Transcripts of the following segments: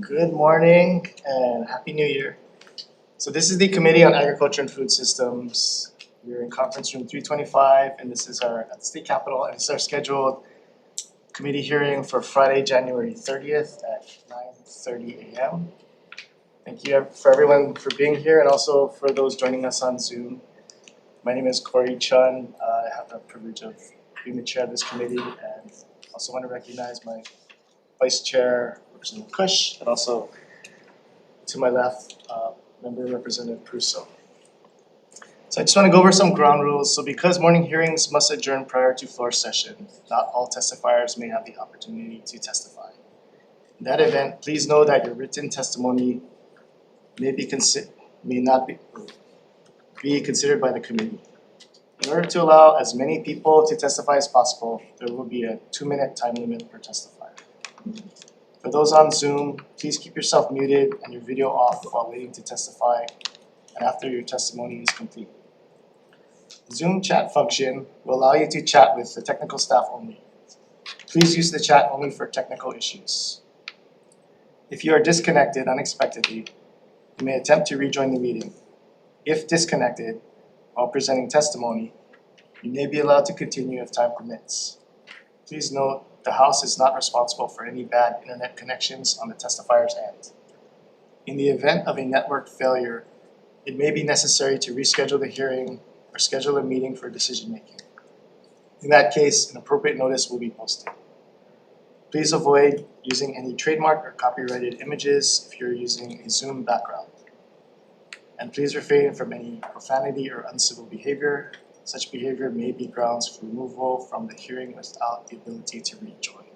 Good morning and Happy New Year. So this is the Committee on Agriculture and Food Systems. We're in conference room 325 and this is our at the State Capitol and this is our scheduled committee hearing for Friday, January 30th at 9:30 a.m. Thank you for everyone for being here and also for those joining us on Zoom. My name is Fri Jan. I have the privilege of being the chair of this committee and also want to recognize my Vice Chair, Representative Kush, and also to my left, Member Representative Prusso. So I just want to go over some ground rules. So because morning hearings must adjourn prior to floor session, not all testifiers may have the opportunity to testify. In that event, please know that your written testimony may not be considered by the committee. In order to allow as many people to testify as possible, there will be a 2-minute time limit per testifier. For those on Zoom, please keep yourself muted and your video off while waiting to testify and after your testimony is complete. The Zoom chat function will allow you to chat with the technical staff only. Please use the chat only for technical issues. If you are disconnected unexpectedly, you may attempt to rejoin the meeting. If disconnected while presenting testimony, you may be allowed to continue if time permits. Please note, the House is not responsible for any bad internet connections on the testifier's end. In the event of a network failure, it may be necessary to reschedule the hearing or schedule a meeting for decision making. In that case, an appropriate notice will be posted. Please avoid using any trademark or copyrighted images if you're using a Zoom background. And please refrain from any profanity or uncivil behavior. Such behavior may be grounds for removal from the hearing without the ability to rejoin.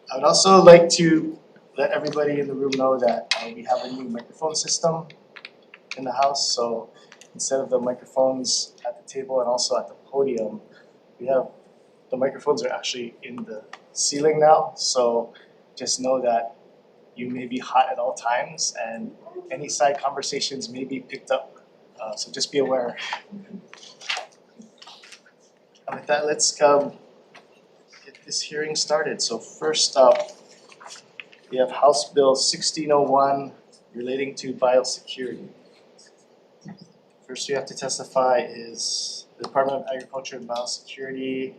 I would also like to let everybody in the room know that we have a new microphone system in the House. So instead of the microphones at the table and also at the podium, the microphones are actually in the ceiling now. So just know that you may be hot at all times and any side conversations may be picked up. So just be aware. And with that, let's get this hearing started. So first up, we have House Bill 1601 relating to biosecurity. First we have to testify is the Department of Agriculture and Biosecurity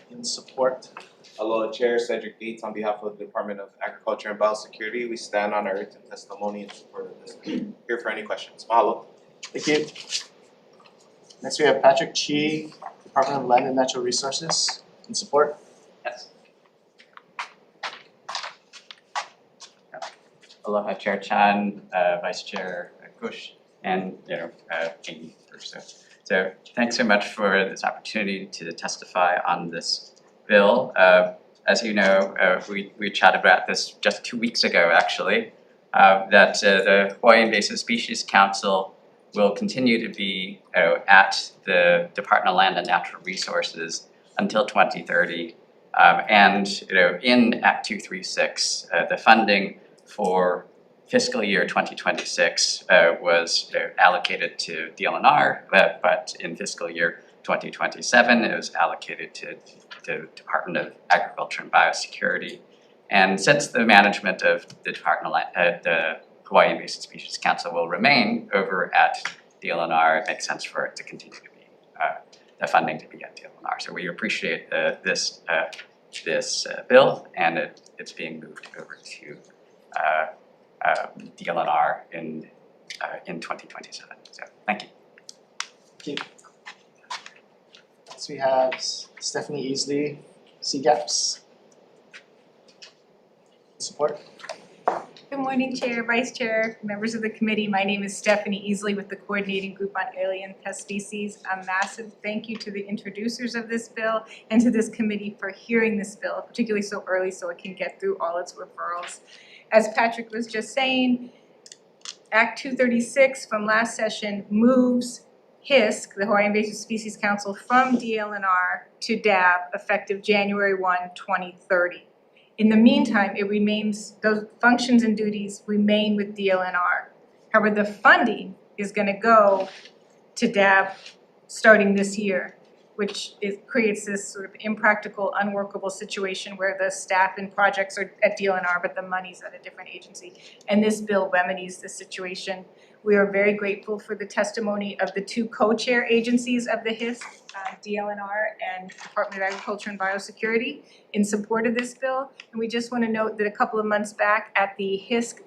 in support. Hello, Chair Cedric Gates on behalf of the Department of Agriculture and Biosecurity. We stand on our written testimony in support of this. Here for any questions. Mahalo. Thank you. Next we have Patrick Chi, Department of Land and Natural Resources in support. Yes. Aloha, Chair Chan, Vice Chair Kush, and Amy Prusso. So thanks so much for this opportunity to testify on this bill. As you know, we chatted about this just 2 weeks ago, actually, that the Hawaii Invasive Species Council will continue to be at the Department of Land and Natural Resources until 2030. And in Act 236, the funding for fiscal year 2026 was allocated to DLNR, but in fiscal year 2027 it was allocated to the Department of Agriculture and Biosecurity. And since the management of the Department of the Hawaii Invasive Species Council will remain over at DLNR, it makes sense for it to continue to be the funding to be at DLNR. So we appreciate this bill, and it's being moved over to DLNR in 2027. So thank you. Thank you. Next we have Stephanie Easley, CGAPS. Support. Good morning, Chair, Vice Chair, members of the committee. My name is Stephanie Easley with the Coordinating Group on Alien Pest Species. A massive thank you to the introducers of this bill and to this committee for hearing this bill, particularly so early so it can get through all its referrals. As Patrick was just saying, Act 236 from last session moves HISC, the Hawaii Invasive Species Council, from DLNR to DAB effective January 1, 2030. In the meantime, it remains, those functions and duties remain with DLNR. However, the funding is going to go to DAB starting this year. which creates this sort of impractical, unworkable situation where the staff and projects are at DLNR, but the money's at a different agency. And this bill remedies the situation. We are very grateful for the testimony of the two co-chair agencies of the HISC, DLNR and Department of Agriculture and Biosecurity, in support of this bill. And we just want to note that a couple of months back at the HISC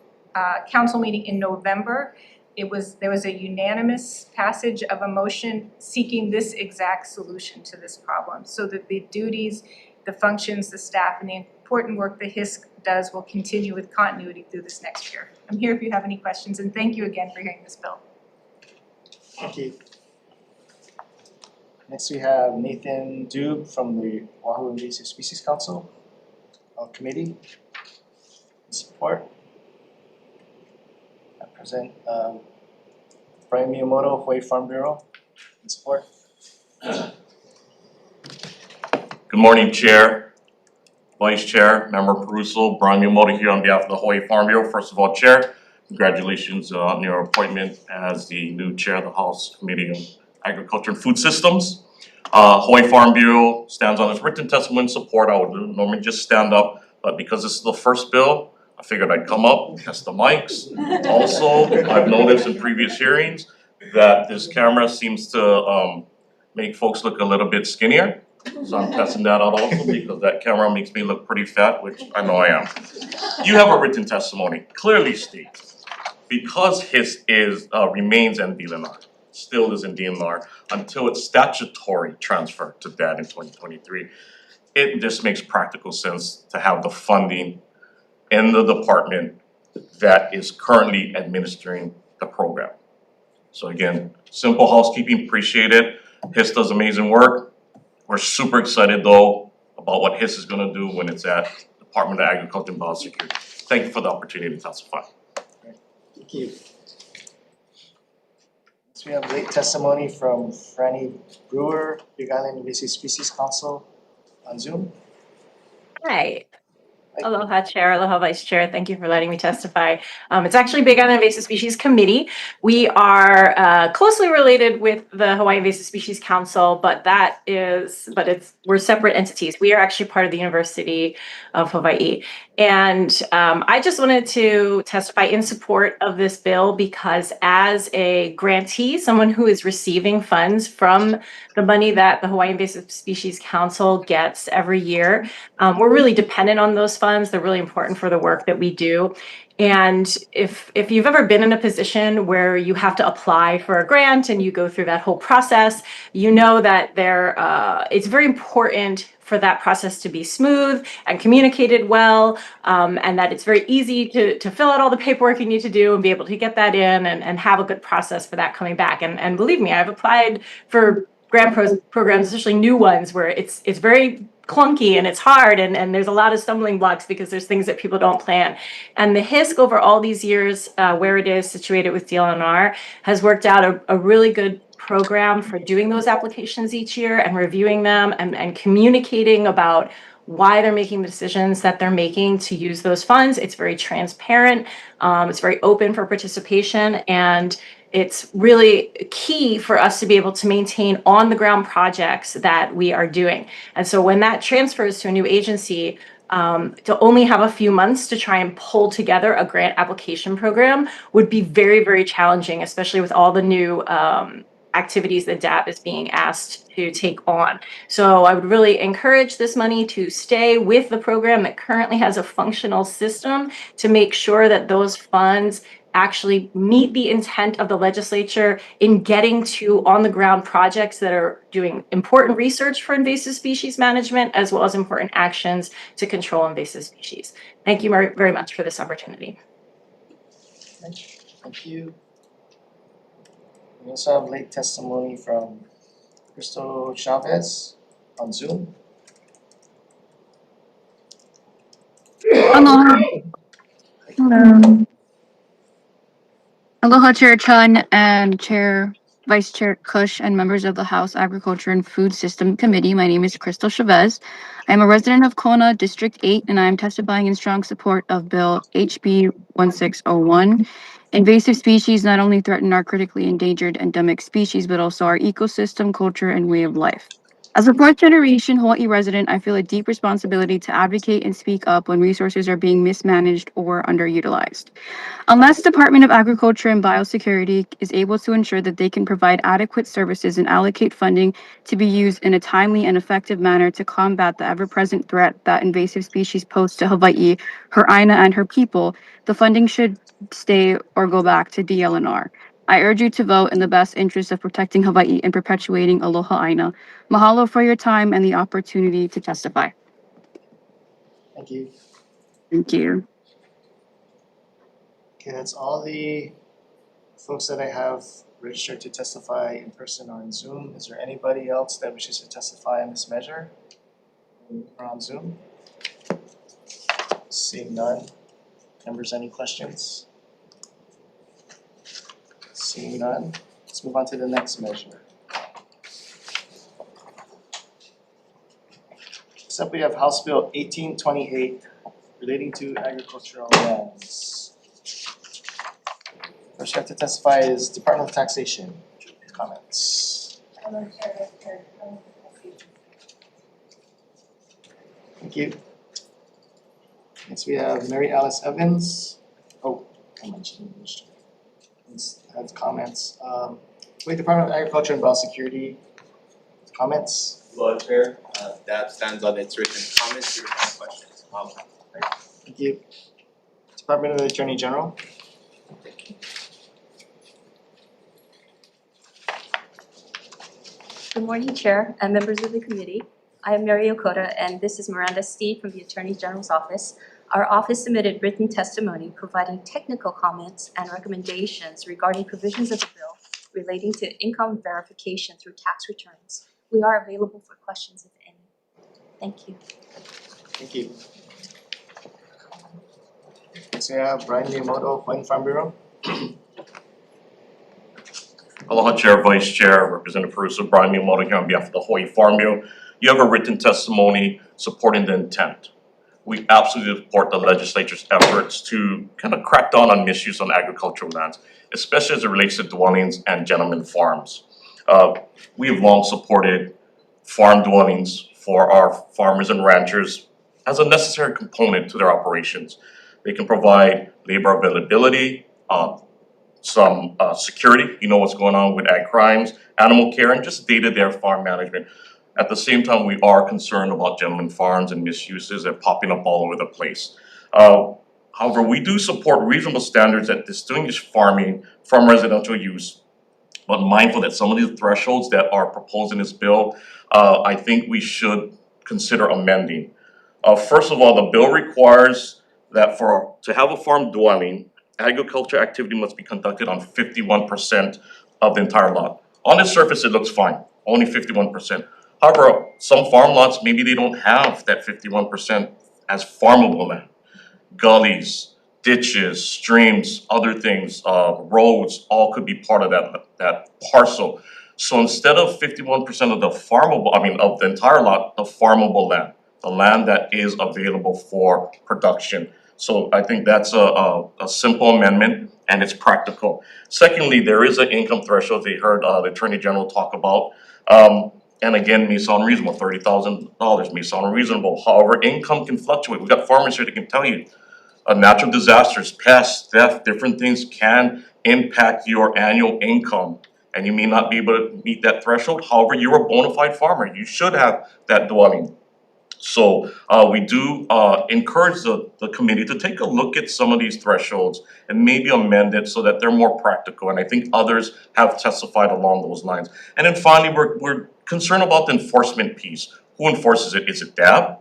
council meeting in November, there was a unanimous passage of a motion seeking this exact solution to this problem, so that the duties, the functions, the staff, and the important work the HISC does will continue with continuity through this next year. I'm here if you have any questions, and thank you again for hearing this bill. Thank you. Next we have Nathan Dube from the Oahu Invasive Species Council Committee. Support. I present Brian Miyamoto, Hawaii Farm Bureau. In support. Good morning, Chair, Vice Chair, Member Peruso, Brian Miyamoto here on behalf of the Hawaii Farm Bureau. First of all, Chair, congratulations on your appointment as the new Chair of the House Committee on Agriculture and Food Systems. Hawaii Farm Bureau stands on its written testimony in support. I would normally just stand up, but because this is the first bill, I figured I'd come up, test the mics. Also, I've noticed in previous hearings that this camera seems to make folks look a little bit skinnier. So I'm testing that out also because that camera makes me look pretty fat, which I know I am. You have a written testimony, clearly states, because his remains in DLNR, still is in DLNR until its statutory transfer to DAD in 2023. It just makes practical sense to have the funding in the department that is currently administering the program. So again, simple housekeeping, appreciate it. HISC does amazing work. We're super excited though about what HISC is gonna do when it's at Department of Agriculture and Biosecurity. Thank you for the opportunity to testify. Thank you. Next we have late testimony from Franny Brewer, Big Island Invasive Species Council on Zoom. Hi. Aloha Chair, aloha Vice Chair. Thank you for letting me testify. It's actually Big Island Invasive Species Committee. We are closely related with the Hawaii Invasive Species Council, we're separate entities. We are actually part of the University of Hawaii. And I just wanted to testify in support of this bill because as a grantee, someone who is receiving funds from the money that the Hawaii Invasive Species Council gets every year, we're really dependent on those funds. They're really important for the work that we do. And if you've ever been in a position where you have to apply for a grant and you go through that whole process, you know that it's very important for that process to be smooth and communicated well, and that it's very easy to fill out all the paperwork you need to do and be able to get that in and have a good process for that coming back. And believe me, I've applied for grant programs, especially new ones, where it's very clunky and it's hard and there's a lot of stumbling blocks because there's things that people don't plan. And the HISC over all these years, where it is situated with DLNR, has worked out a really good program for doing those applications each year and reviewing them and communicating about why they're making the decisions that they're making to use those funds. It's very transparent, it's very open for participation, and it's really key for us to be able to maintain on the ground projects that we are doing. And so when that transfers to a new agency, to only have a few months to try and pull together a grant application program would be very, very challenging, especially with all the new activities that DAP is being asked to take on. So I would really encourage this money to stay with the program that currently has a functional system to make sure that those funds actually meet the intent of the legislature in getting to on the ground projects that are doing important research for invasive species management, as well as important actions to control invasive species. Thank you very much for this opportunity. Thank you. We also have late testimony from Crystal Chavez on Zoom. Aloha. Hello. Aloha, Chair Chun and Vice Chair Kush and members of the House Agriculture and Food System Committee. My name is Crystal Chavez. I am a resident of Kona, District 8, and I am testifying in strong support of Bill HB 1601. Invasive species not only threaten our critically endangered endemic species, but also our ecosystem, culture, and way of life. As a fourth generation Hawaii resident, I feel a deep responsibility to advocate and speak up when resources are being mismanaged or underutilized. Unless Department of Agriculture and Biosecurity is able to ensure that they can provide adequate services and allocate funding to be used in a timely and effective manner to combat the ever-present threat that invasive species pose to Hawaii, her aina, and her people, the funding should stay or go back to DLNR. I urge you to vote in the best interest of protecting Hawaii and perpetuating Aloha Aina. Mahalo for your time and the opportunity to testify. Thank you. Thank you. Okay, that's all the folks that I have registered to testify in person or on Zoom. Is there anybody else that wishes to testify on this measure or on Zoom? Seeing none. Members, any questions? Seeing none, let's move on to the next measure. Next up, we have House Bill 1828 relating to agricultural lands. First you have to testify is Department of Taxation. Comments? Thank you. Next we have Mary Alice Evans. Oh, come on, she has comments. Wait, Department of Agriculture and Biosecurity. Comments? Lord Chair, DAB stands on its written comments, your written questions. Thank you. Department of the Attorney General. Good morning, Chair and members of the committee. I am Mary Okota, and this is Miranda Steed from the Attorney General's office. Our office submitted written testimony providing technical comments and recommendations regarding provisions of the bill relating to income verification through tax returns. We are available for questions if any. Thank you. Thank you. Next we have Brian Miyamoto, Hawaii Farm Bureau. Aloha Chair, Vice Chair, Representative Caruso, Brian Miyamoto here on behalf of the Hawaii Farm Bureau. You have a written testimony supporting the intent. We absolutely support the legislature's efforts to kind of crack down on misuse on agricultural lands, especially as it relates to dwellings and gentleman farms. We have long supported farm dwellings for our farmers and ranchers as a necessary component to their operations. They can provide labor availability, some security, you know what's going on with ag crimes, animal care, and just day-to-day farm management. At the same time, we are concerned about gentleman farms and misuses that are popping up all over the place. However, we do support reasonable standards that distinguish farming from residential use, but mindful that some of these thresholds that are proposed in this bill, I think we should consider amending. First of all, the bill requires that to have a farm dwelling, agriculture activity must be conducted on 51% of the entire lot. On the surface, it looks fine, only 51%. However, some farm lots, maybe they don't have that 51% as farmable land. Gullies, ditches, streams, other things, roads, all could be part of that parcel. So instead of 51% of the of the entire lot, the farmable land, the land that is available for production. So I think that's a simple amendment and it's practical. Secondly, there is an income threshold they heard the Attorney General talk about. And again, may sound reasonable, $30,000 may sound reasonable. However, income can fluctuate. We've got farmers here that can tell you natural disasters, pests, theft, different things can impact your annual income. And you may not be able to meet that threshold. However, you're a bona fide farmer. You should have that dwelling. So we do encourage the committee to take a look at some of these thresholds and maybe amend it so that they're more practical. And I think others have testified along those lines. And then finally, we're concerned about the enforcement piece. Who enforces it? Is it DAB?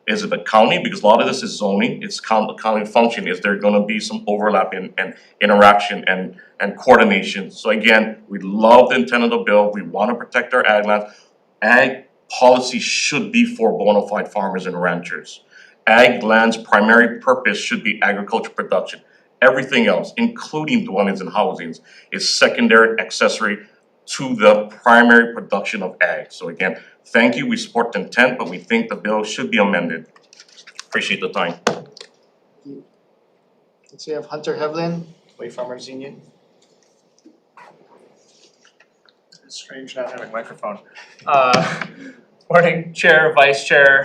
Is it the county? Because a lot of this is zoning. It's county function. Is there going to be some overlap and interaction and coordination? So again, we love the intent of the bill. We want to protect our ag lands. Ag policy should be for bona fide farmers and ranchers. Ag land's primary purpose should be agriculture production. Everything else, including dwellings and housings, is secondary, accessory to the primary production of ag. So again, thank you, we support the intent, but we think the bill should be amended. Appreciate the time. Next we have Hunter Hevlin, Hawaii Farmers Union. It's strange not having a microphone. Morning, Chair, Vice Chair,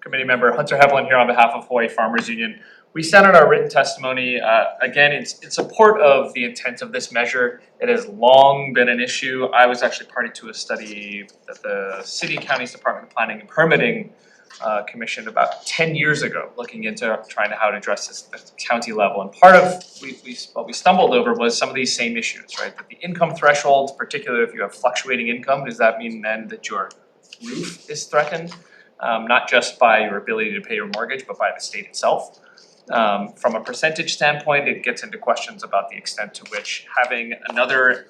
Committee Member Hunter Heavlin here on behalf of Hawaii Farmers Union. We sent out our written testimony, again, it's in support of the intent of this measure. It has long been an issue. I was actually party to a study that the City and County's Department of Planning and Permitting commissioned about 10 years ago, looking into trying to how to address this at the county level. And part of what we stumbled over was some of these same issues, right? That the income threshold, particularly if you have fluctuating income, does that mean then that your roof is threatened? Not just by your ability to pay your mortgage, but by the state itself. From a percentage standpoint, it gets into questions about the extent to which having another,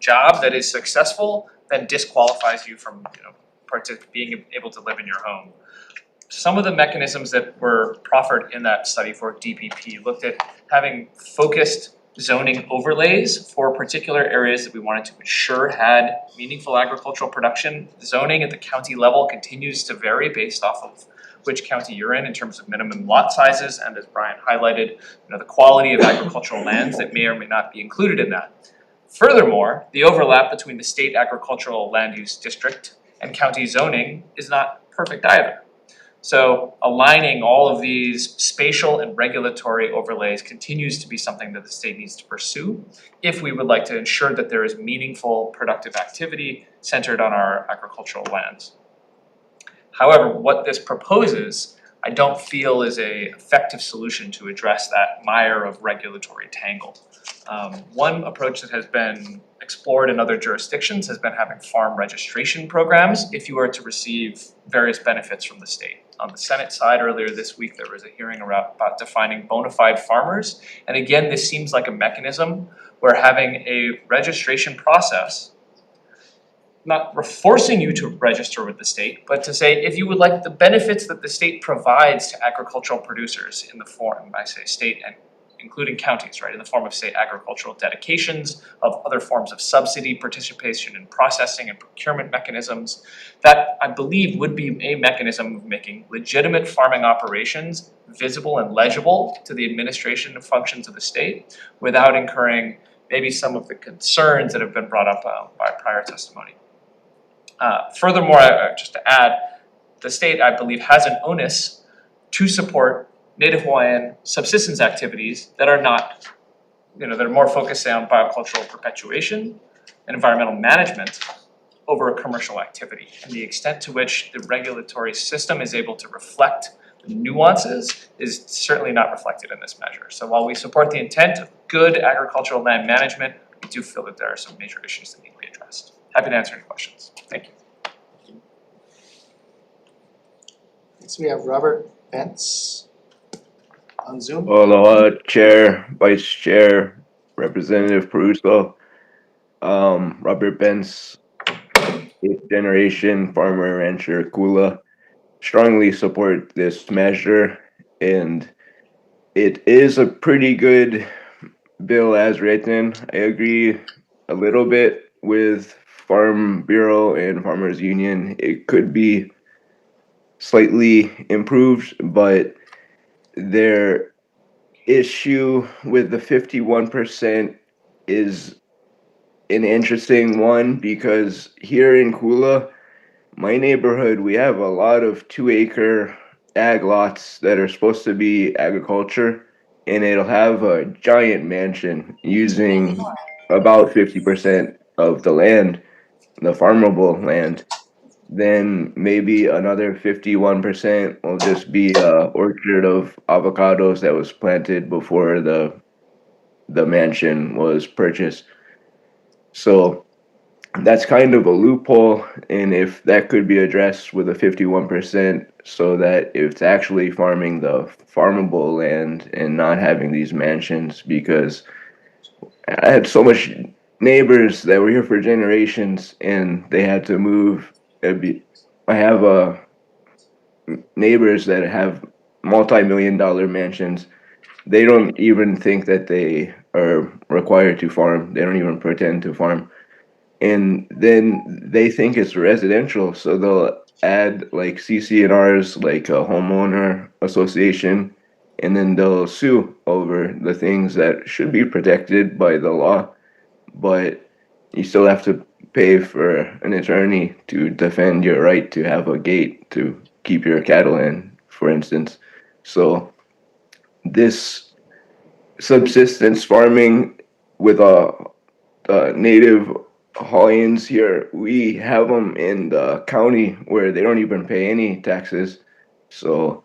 job that is successful then disqualifies you from, being able to live in your home. Some of the mechanisms that were proffered in that study for DPP looked at having focused zoning overlays for particular areas that we wanted to ensure had meaningful agricultural production. Zoning at the county level continues to vary based off of which county you're in terms of minimum lot sizes, and as Brian highlighted, the quality of agricultural lands that may or may not be included in that. Furthermore, the overlap between the state agricultural land use district and county zoning is not perfect either. So aligning all of these spatial and regulatory overlays continues to be something that the state needs to pursue if we would like to ensure that there is meaningful productive activity centered on our agricultural lands. However, what this proposes, I don't feel is a effective solution to address that mire of regulatory tangle. One approach that has been explored in other jurisdictions has been having farm registration programs if you are to receive various benefits from the state. On the Senate side earlier this week, there was a hearing about defining bona fide farmers. And again, this seems like a mechanism where having a registration process, not forcing you to register with the state, but to say if you would like the benefits that the state provides to agricultural producers in the form, I say state and including counties, right, in the form of, say, agricultural dedications, of other forms of subsidy, participation in processing and procurement mechanisms, that I believe would be a mechanism of making legitimate farming operations visible and legible to the administration functions of the state without incurring maybe some of the concerns that have been brought up by prior testimony. Furthermore, just to add, the state, I believe, has an onus to support Native Hawaiian subsistence activities that are not, that are more focused on biocultural perpetuation and environmental management over a commercial activity. And the extent to which the regulatory system is able to reflect the nuances is certainly not reflected in this measure. So while we support the intent of good agricultural land management, we do feel that there are some major issues that need to be addressed. Happy to answer any questions. Thank you. Next we have Robert Bentz on Zoom. Aloha, Chair, Vice Chair, Representative Peruso. Robert Bentz, 8th generation farmer rancher Kula. Strongly support this measure, and it is a pretty good bill as written. I agree a little bit with Farm Bureau and Farmers Union. It could be slightly improved, but their issue with the 51% is an interesting one, because here in Kula, my neighborhood, we have a lot of 2-acre ag lots that are supposed to be agriculture, and it'll have a giant mansion using about 50% of the land, the farmable land. Then maybe another 51% will just be an orchard of avocados that was planted before the mansion was purchased. So that's kind of a loophole, and if that could be addressed with a 51%, so that it's actually farming the farmable land and not having these mansions, because I had so much neighbors that were here for generations and they had to move. I have neighbors that have multi-million-dollar mansions. They don't even think that they are required to farm. They don't even pretend to farm. And then they think it's residential, so they'll add like CC&Rs, like a homeowner association, and then they'll sue over the things that should be protected by the law, but you still have to pay for an attorney to defend your right to have a gate to keep your cattle in, for instance. So this subsistence farming with native Hawaiians here, we have them in the county where they don't even pay any taxes. So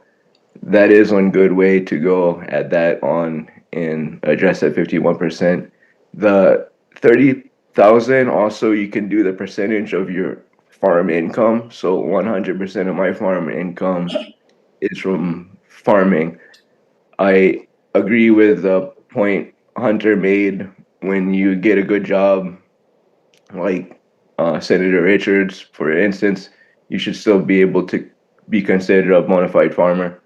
that is one good way to go, add that on and address that 51%. The 30,000 also, you can do the percentage of your farm income. So 100% of my farm income is from farming. I agree with the point Hunter made. When you get a good job, like Senator Richards, for instance, you should still be able to be considered a bona fide farmer.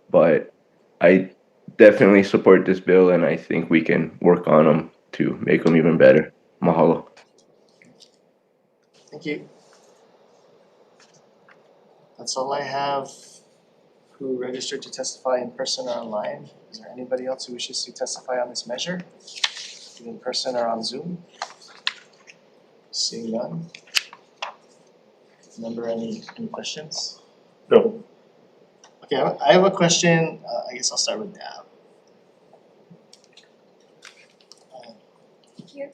But I definitely support this bill, and I think we can work on them to make them even better. Mahalo. Thank you. That's all I have who registered to testify in person or online. Is there anybody else who wishes to testify on this measure, either in person or on Zoom? Seeing none. Member, any questions? No. Okay, I have a question. I guess I'll start with Dab. Here.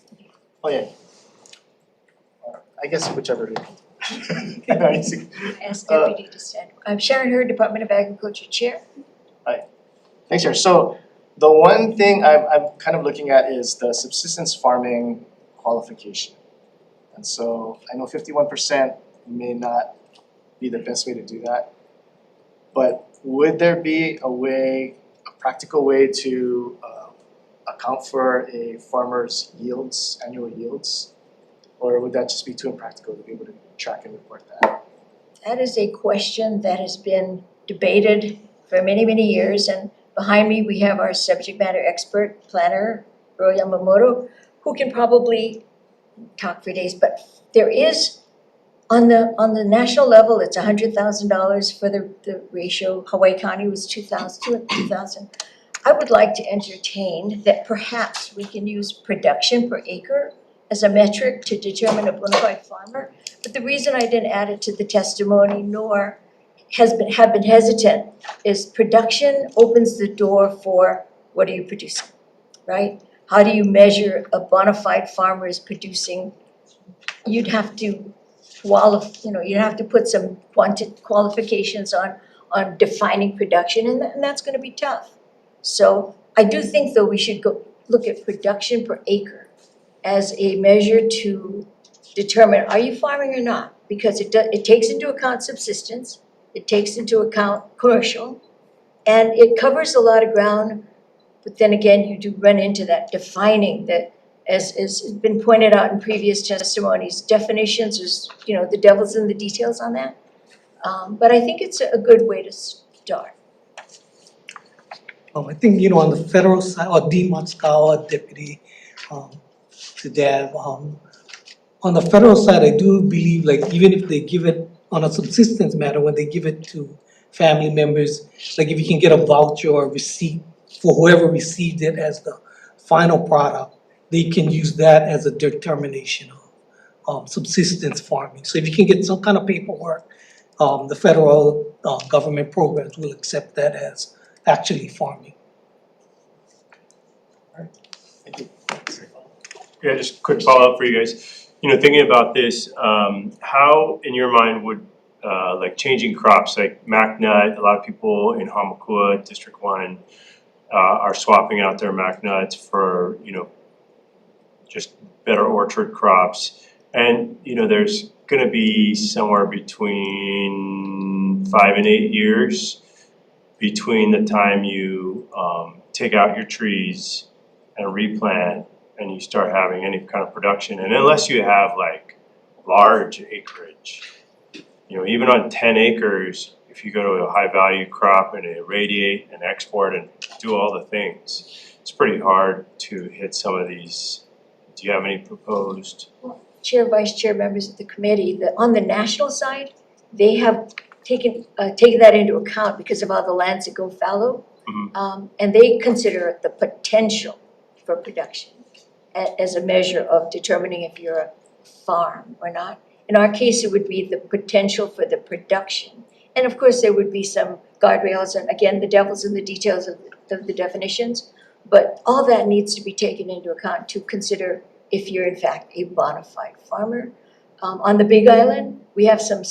Oh yeah. I guess whichever. I asked Deputy to stand. I'm Sharon Hurd, Department of Agriculture Chair. Thanks, Sharon. So the one thing I'm kind of looking at is the subsistence farming qualification. And so I know 51% may not be the best way to do that. But would there be a practical way to account for a farmer's yields, annual yields? Or would that just be too impractical to be able to track and report that? That is a question that has been debated for many, many years. And behind me, we have our subject matter expert planner, Ro Yamamoto, who can probably talk for days. But there is, on the national level, it's $100,000 for the ratio. Hawaii County was 2,000. I would like to entertain that perhaps we can use production per acre as a metric to determine a bona fide farmer. But the reason I didn't add it to the testimony nor have been hesitant is production opens the door for what are you producing, right? How do you measure a bona fide farmer is producing? You'd have to you'd have to put some qualifications on defining production, and that's gonna be tough. So I do think though we should go look at production per acre as a measure to determine, are you farming or not? Because it takes into account subsistence, it takes into account commercial, and it covers a lot of ground. But then again, you do run into that defining that, as has been pointed out in previous testimonies, definitions is, the devil's in the details on that. But I think it's a good way to start. I think, on the federal side, or Dean Matsukawa, Deputy to Dab, on the federal side, I do believe, like, even if they give it on a subsistence matter, when they give it to family members, like if you can get a voucher or a receipt for whoever received it as the final product, they can use that as a determination of subsistence farming. So if you can get some kind of paperwork, the federal government programs will accept that as actually farming. Thank you. Yeah, just a quick follow-up for you guys. Thinking about this, how in your mind would like changing crops, like mac nut, a lot of people in Hamakua, District 1, are swapping out their mac nuts for, just better orchard crops. And, there's gonna be somewhere between 5 and 8 years between the time you take out your trees and replant and you start having any kind of production. And unless you have like large acreage, even on 10 acres, if you go to a high value crop and irradiate and export and do all the things, it's pretty hard to hit some of these. Do you have any proposed? Chair, Vice Chair, members of the committee, on the national side, they have taken that into account because of all the lands that go fallow. Mm-hmm. And they consider the potential for production as a measure of determining if you're farm or not. In our case, it would be the potential for the production. And of course, there would be some guardrails, and again, the devil's in the details of the definitions. But all that needs to be taken into account to consider if you're in fact a bona fide farmer. On the Big Island, we have some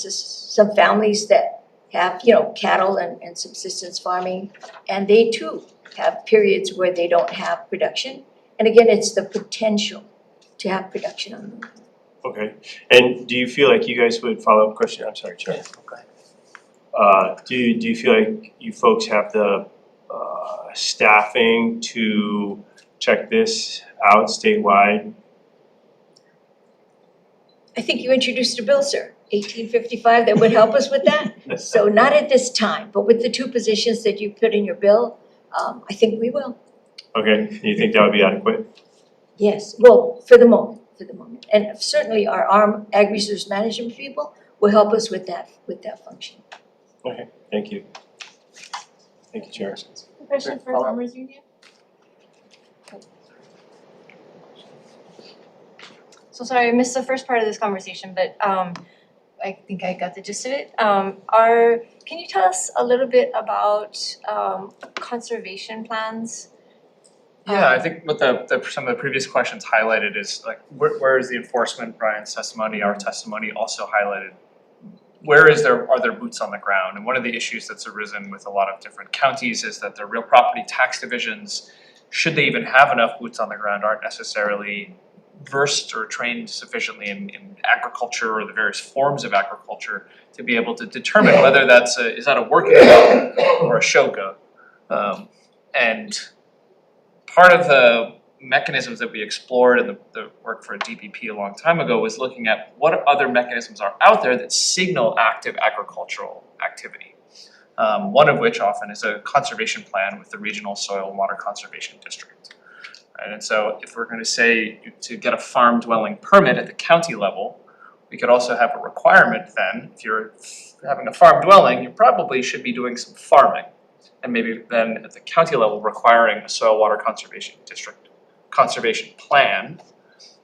families that have, cattle and subsistence farming, and they too have periods where they don't have production. And again, it's the potential to have production on them. Okay, and do you feel like you guys would, follow-up question, I'm sorry, Chair. Go ahead. Do you feel like you folks have the staffing to check this out statewide? I think you introduced a bill, sir, 1855, that would help us with that. So not at this time, but with the two positions that you put in your bill, I think we will. Okay, you think that would be adequate? Yes, well, for the moment. And certainly our ag resource management people will help us with that function. Okay, thank you. Thank you, Chair. Question for Farmers Union? So sorry, I missed the first part of this conversation, but I think I got the gist of it. Can you tell us a little bit about conservation plans? Yeah, I think what some of the previous questions highlighted is like where is the enforcement? Brian's testimony, our testimony also highlighted where are there boots on the ground? And one of the issues that's arisen with a lot of different counties is that their real property tax divisions, should they even have enough boots on the ground, aren't necessarily versed or trained sufficiently in agriculture or the various forms of agriculture to be able to determine whether is that a working goat or a show goat. And part of the mechanisms that we explored in the work for a DPP a long time ago was looking at what other mechanisms are out there that signal active agricultural activity. One of which often is a conservation plan with the Regional Soil and Water Conservation District. Right? And so if we're going to say to get a farm dwelling permit at the county level, we could also have a requirement then, if you're having a farm dwelling, you probably should be doing some farming. And maybe then at the county level requiring a soil water conservation district conservation plan.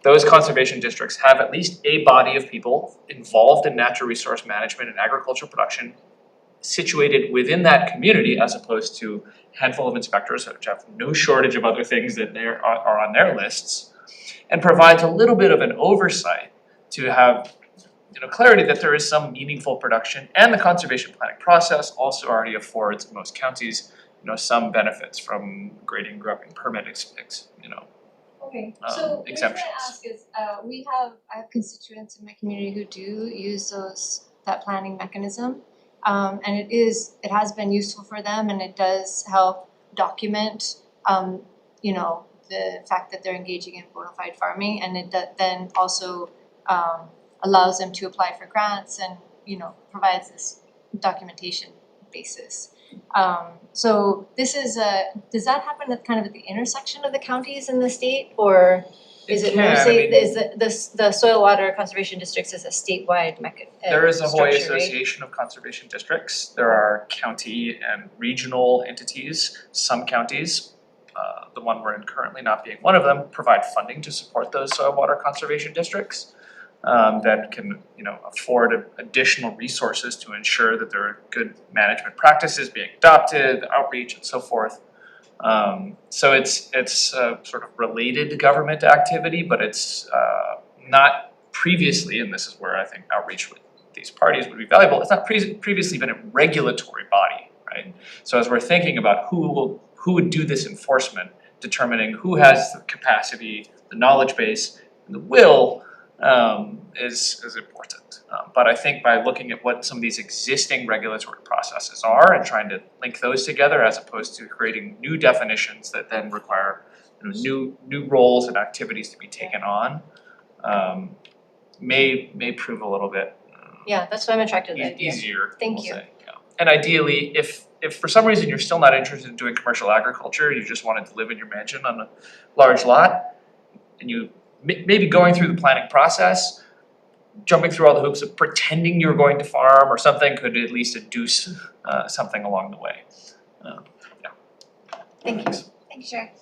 Those conservation districts have at least a body of people involved in natural resource management and agricultural production situated within that community, as opposed to a handful of inspectors which have no shortage of other things that are on their lists, and provides a little bit of an oversight to have clarity that there is some meaningful production, and the conservation planning process also already affords in most counties some benefits from grading, grubbing, permit Okay, so the reason exemptions. I ask is, I have constituents in my community who do use that planning mechanism. And it has been useful for them, and it does help document, the fact that they're engaging in bona fide farming, and it then also allows them to apply for grants and, provides this documentation basis. So this is does that happen at kind of at the intersection of the counties in the state, or is it more the soil water conservation districts is a statewide There is a Hawaii structure, right? Association of Conservation Districts. There are county and regional entities. Some counties, the one we're in currently not being one of them, provide funding to support those soil water conservation districts. That can, afford additional resources to ensure that there are good management practices being adopted, outreach and so forth. So it's sort of related government activity, but it's not previously, and this is where I think outreach with these parties would be valuable, it's not previously been a regulatory body, right? So as we're thinking about who would do this enforcement, determining who has the capacity, the knowledge base, and the will, is important. But I think by looking at what some of these existing regulatory processes are and trying to link those together, as opposed to creating new definitions that then require new roles and activities to be taken on, may prove a little bit Yeah, that's why I'm attracted to the idea. easier, Thank we'll you. say, yeah. And ideally, if for some reason you're still not interested in doing commercial agriculture, you just wanted to live in your mansion on a large lot, and you maybe going through the planning process, jumping through all the hoops of pretending you're going to farm or something could at least induce something along the way. Thank you. Thank you, Chair.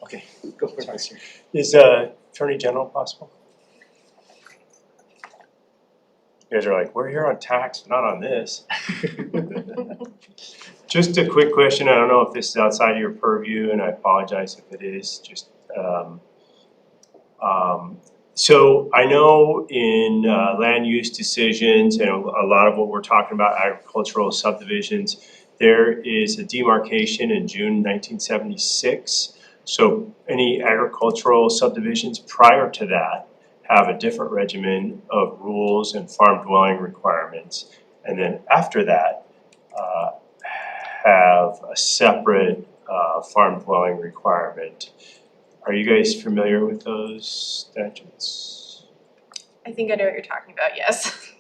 Okay, go for it, Vice Chair. Is Attorney General possible? You guys are like, we're here on tax, not on this. Just a quick question, I don't know if this is outside of your purview, and I apologize if it is, just, so I know in land use decisions and a lot of what we're talking about, agricultural subdivisions, there is a demarcation in June 1976. So any agricultural subdivisions prior to that have a different regimen of rules and farm dwelling requirements. And then after that, have a separate farm dwelling requirement. Are you guys familiar with those statutes? I think I know what you're talking about, yes.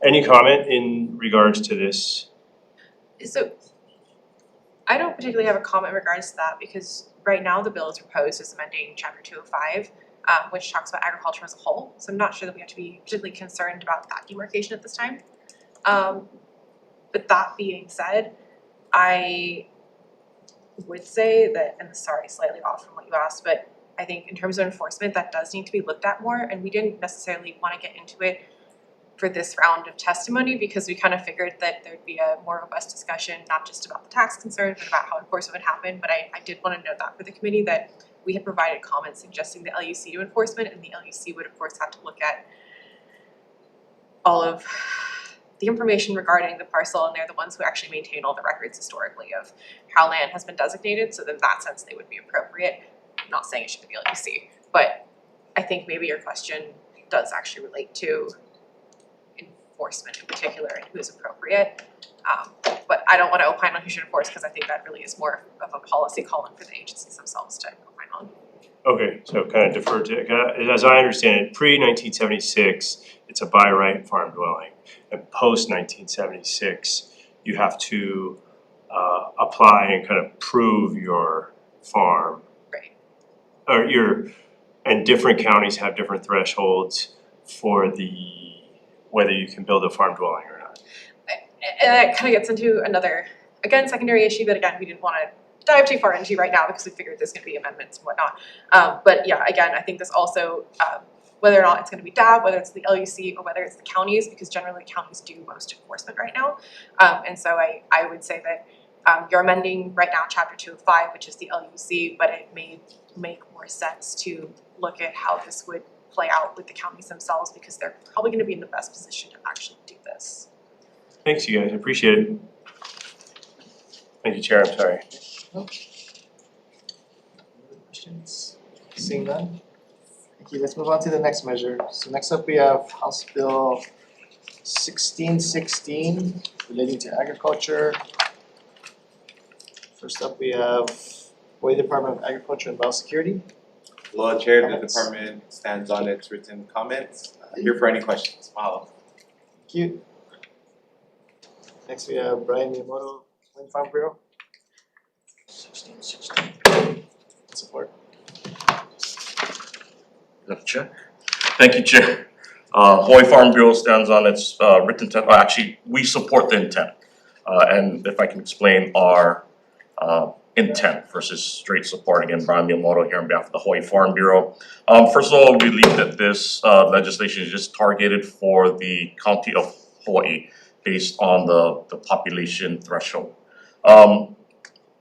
Any comment in regards to this? So I don't particularly have a comment in regards to that because right now the bill is proposed as amending chapter 205, which talks about agriculture as a whole. So I'm not sure that we have to be particularly concerned about that demarcation at this time. But that being said, I would say that, and sorry, slightly off from what you asked, but I think in terms of enforcement, that does need to be looked at more, and we didn't necessarily want to get into it for this round of testimony because we kind of figured that there'd be a more robust discussion, not just about the tax concerns, but about how enforcement would happen. But I did want to note that for the committee that we had provided comments suggesting the LUC to enforcement, and the LUC would of course have to look at all of the information regarding the parcel, and they're the ones who actually maintain all the records historically of how land has been designated, so in that sense they would be appropriate. I'm not saying it should be LUC, but I think maybe your question does actually relate to enforcement in particular and who is appropriate. But I don't want to opine on who should enforce because I think that really is more of a policy calling for the agencies themselves to opine on. Okay, so kind of defer to, as I understand it, pre-1976, it's a by right farm dwelling. And post-1976, you have to apply and kind of prove your farm. Right. Or and different counties have different thresholds for whether you can build a farm dwelling or not. And that kind of gets into another, again, secondary issue that again, we didn't want to dive too far into right now because we figured there's going to be amendments and whatnot. But yeah, again, I think this also, whether or not it's going to be DAB, whether it's the LUC or whether it's the counties, because generally counties do most enforcement right now. And so I would say that you're amending right now chapter 205, which is the LUC, but it may make more sense to look at how this would play out with the counties themselves because they're probably going to be in the best position to actually do this. Thanks, you guys. I appreciate it. Thank you, Chair. I'm sorry. Other questions? Seeing none? Thank you. Let's move on to the next measure. So next up we have House Bill 1616 relating to agriculture. First up we have Hawaii Department of Agriculture and Biosecurity. Law Chair, the Comments? department stands on its written comments. Here for any questions. Mahalo. Thank you. Next we have Brian Miyamoto, Wind Farm Bureau. 1616. Support. Chair. Thank you, Chair. Hawaii Farm Bureau stands on its written intent, actually, we support the intent. And if I can explain our intent versus straight support, again, Brian Miyamoto here on behalf of the Hawaii Farm Bureau. First of all, we believe that this legislation is just targeted for the county of Hawaii based on the population threshold.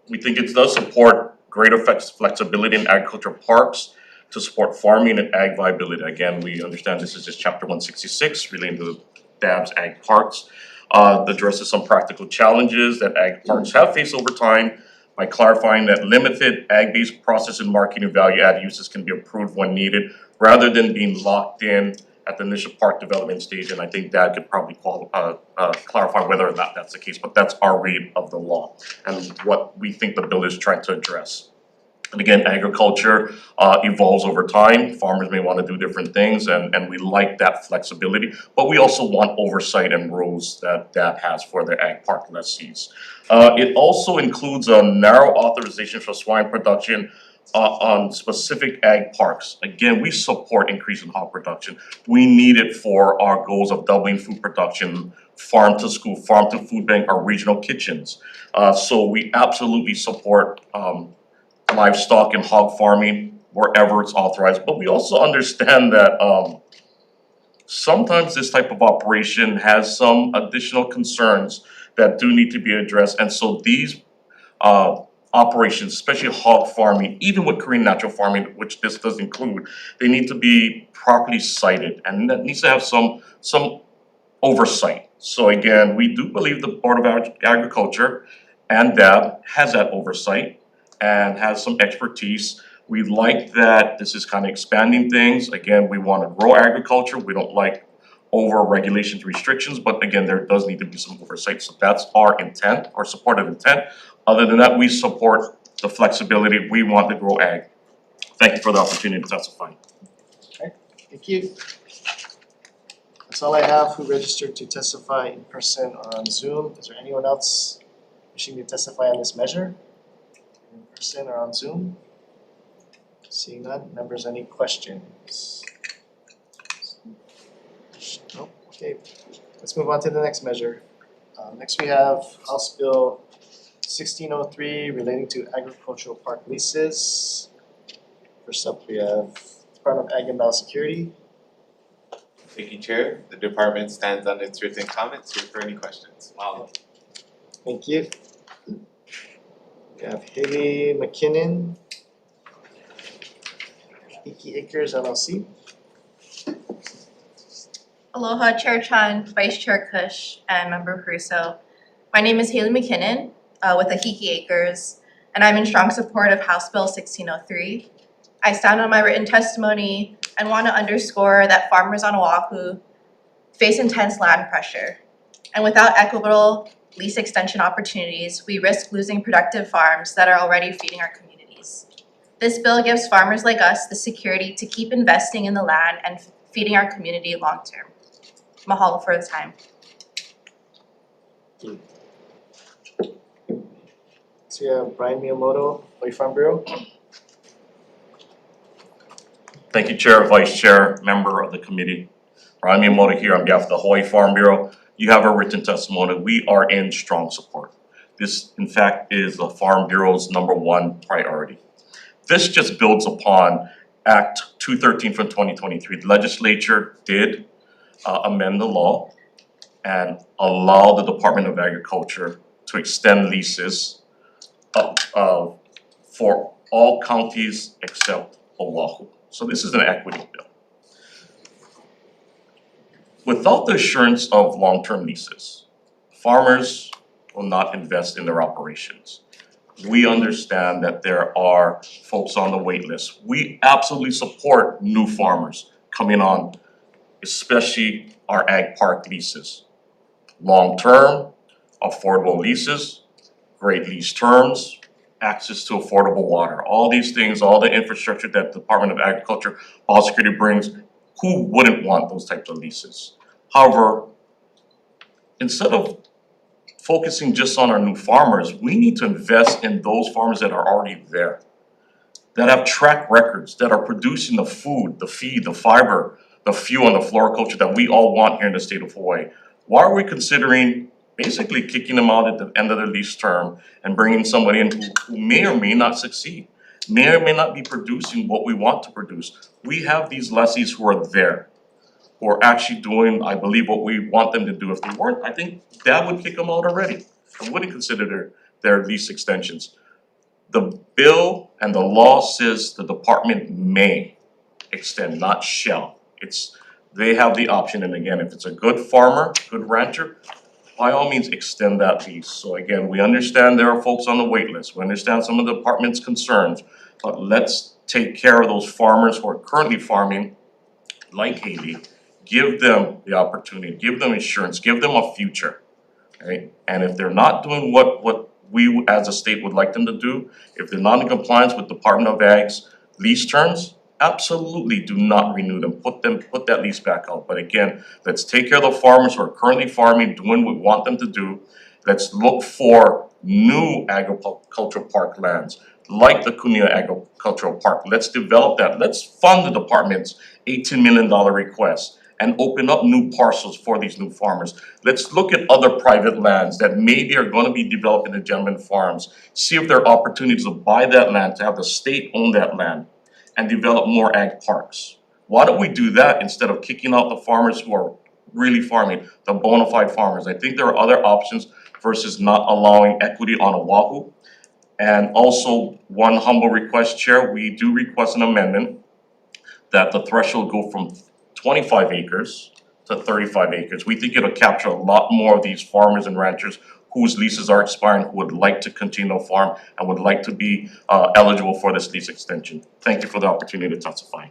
We think it does support greater flexibility in agricultural parks to support farming and ag viability. Again, we understand this is just chapter 166 relating to DAB's ag parks. Addresses some practical challenges that ag parks have faced over time by clarifying that limited ag-based process and marketing value-added uses can be approved when needed rather than being locked in at the initial park development stage, and I think that could probably clarify whether or not that's the case, but that's our read of the law and what we think the bill is trying to address. And again, agriculture evolves over time. Farmers may want to do different things, and we like that flexibility, but we also want oversight and rules that has for the ag park lessees. It also includes a narrow authorization for swine production on specific ag parks. Again, we support increase in hog production. We need it for our goals of doubling food production, farm to school, farm to food bank, our regional kitchens. So we absolutely support livestock and hog farming wherever it's authorized, but we also understand that sometimes this type of operation has some additional concerns that do need to be addressed, and so these operations, especially hog farming, even with Korean natural farming, which this does include, they need to be properly cited, and that needs to have some oversight. So again, we do believe the Board of Agriculture and DAB has that oversight and has some expertise. We like that this is kind of expanding things. Again, we want to grow agriculture. We don't like over regulations, restrictions, but again, there does need to be some oversight. So that's our intent, our supportive intent. Other than that, we support the flexibility. We want to grow ag. Thank you for the opportunity to testify. Thank you. That's all I have who registered to testify in person or on Zoom. Is there anyone else wishing to testify on this measure? In person or on Zoom? Seeing none, members, any questions? Nope, okay. Let's move on to the next measure. Next we have House Bill 1603 relating to agricultural park leases. First up, we have Department of Ag and Biosecurity. Thank you, Chair. The department stands on its written comments. Here for any questions. Mahalo. Thank you. We have Haley McKinnon, Iki Acres LLC. Aloha, Chair Chan, Vice Chair Kush, and Member Caruso. My name is Haley McKinnon with Ahiki Acres, and I'm in strong support of House Bill 1603. I stand on my written testimony and want to underscore that farmers on Oahu face intense land pressure. And without equitable lease extension opportunities, we risk losing productive farms that are already feeding our communities. This bill gives farmers like us the security to keep investing in the land and feeding our community long term. Mahalo for the time. So we have Brian Miyamoto, Hawaii Farm Bureau. Thank you, Chair, Vice Chair, member of the committee. Brian Miyamoto here on behalf of the Hawaii Farm Bureau. You have a written testimony. We are in strong support. This, in fact, is the Farm Bureau's #1 priority. This just builds upon Act 213 from 2023. The legislature did amend the law and allow the Department of Agriculture to extend leases for all counties except Oahu. So this is an equity bill. Without the assurance of long-term leases, farmers will not invest in their operations. We understand that there are folks on the wait list. We absolutely support new farmers coming on, especially our ag park leases. Long-term, affordable leases, great lease terms, access to affordable water, all these things, all the infrastructure that the Department of Agriculture, Biosecurity brings, who wouldn't want those types of leases? However, instead of focusing just on our new farmers, we need to invest in those farmers that are already there, that have track records, that are producing the food, the feed, the fiber, the fuel, and the floriculture that we all want here in the state of Hawaii. Why are we considering basically kicking them out at the end of their lease term and bringing somebody in who may or may not succeed, may or may not be producing what we want to produce? We have these lessees who are there, who are actually doing, I believe, what we want them to do. If they weren't, I think that would kick them out already. I wouldn't consider their lease extensions. The bill and the law says the department may extend, not shall. They have the option, and again, if it's a good farmer, good rancher, by all means, extend that lease. So again, we understand there are folks on the wait list. We understand some of the department's concerns, but let's take care of those farmers who are currently farming, like Haley. Give them the opportunity, give them insurance, give them a future, right? And if they're not doing what we as a state would like them to do, if they're not in compliance with Department of Ag's lease terms, absolutely do not renew them, put that lease back out. But again, let's take care of the farmers who are currently farming, doing what we want them to do. Let's look for new agricultural park lands, like the Kunia Agricultural Park. Let's develop that. Let's fund the department's $18 million request and open up new parcels for these new farmers. Let's look at other private lands that maybe are gonna be developed into gentleman farms. See if there are opportunities to buy that land, to have the state own that land. and develop more ag parks. Why don't we do that instead of kicking out the farmers who are really farming, the bona fide farmers? I think there are other options versus not allowing equity on Oahu. And also, one humble request, Chair, we do request an amendment that the threshold go from 25 acres to 35 acres. We think it'll capture a lot more of these farmers and ranchers whose leases are expiring, who would like to continue to farm and would like to be eligible for this lease extension. Thank you for the opportunity to testify.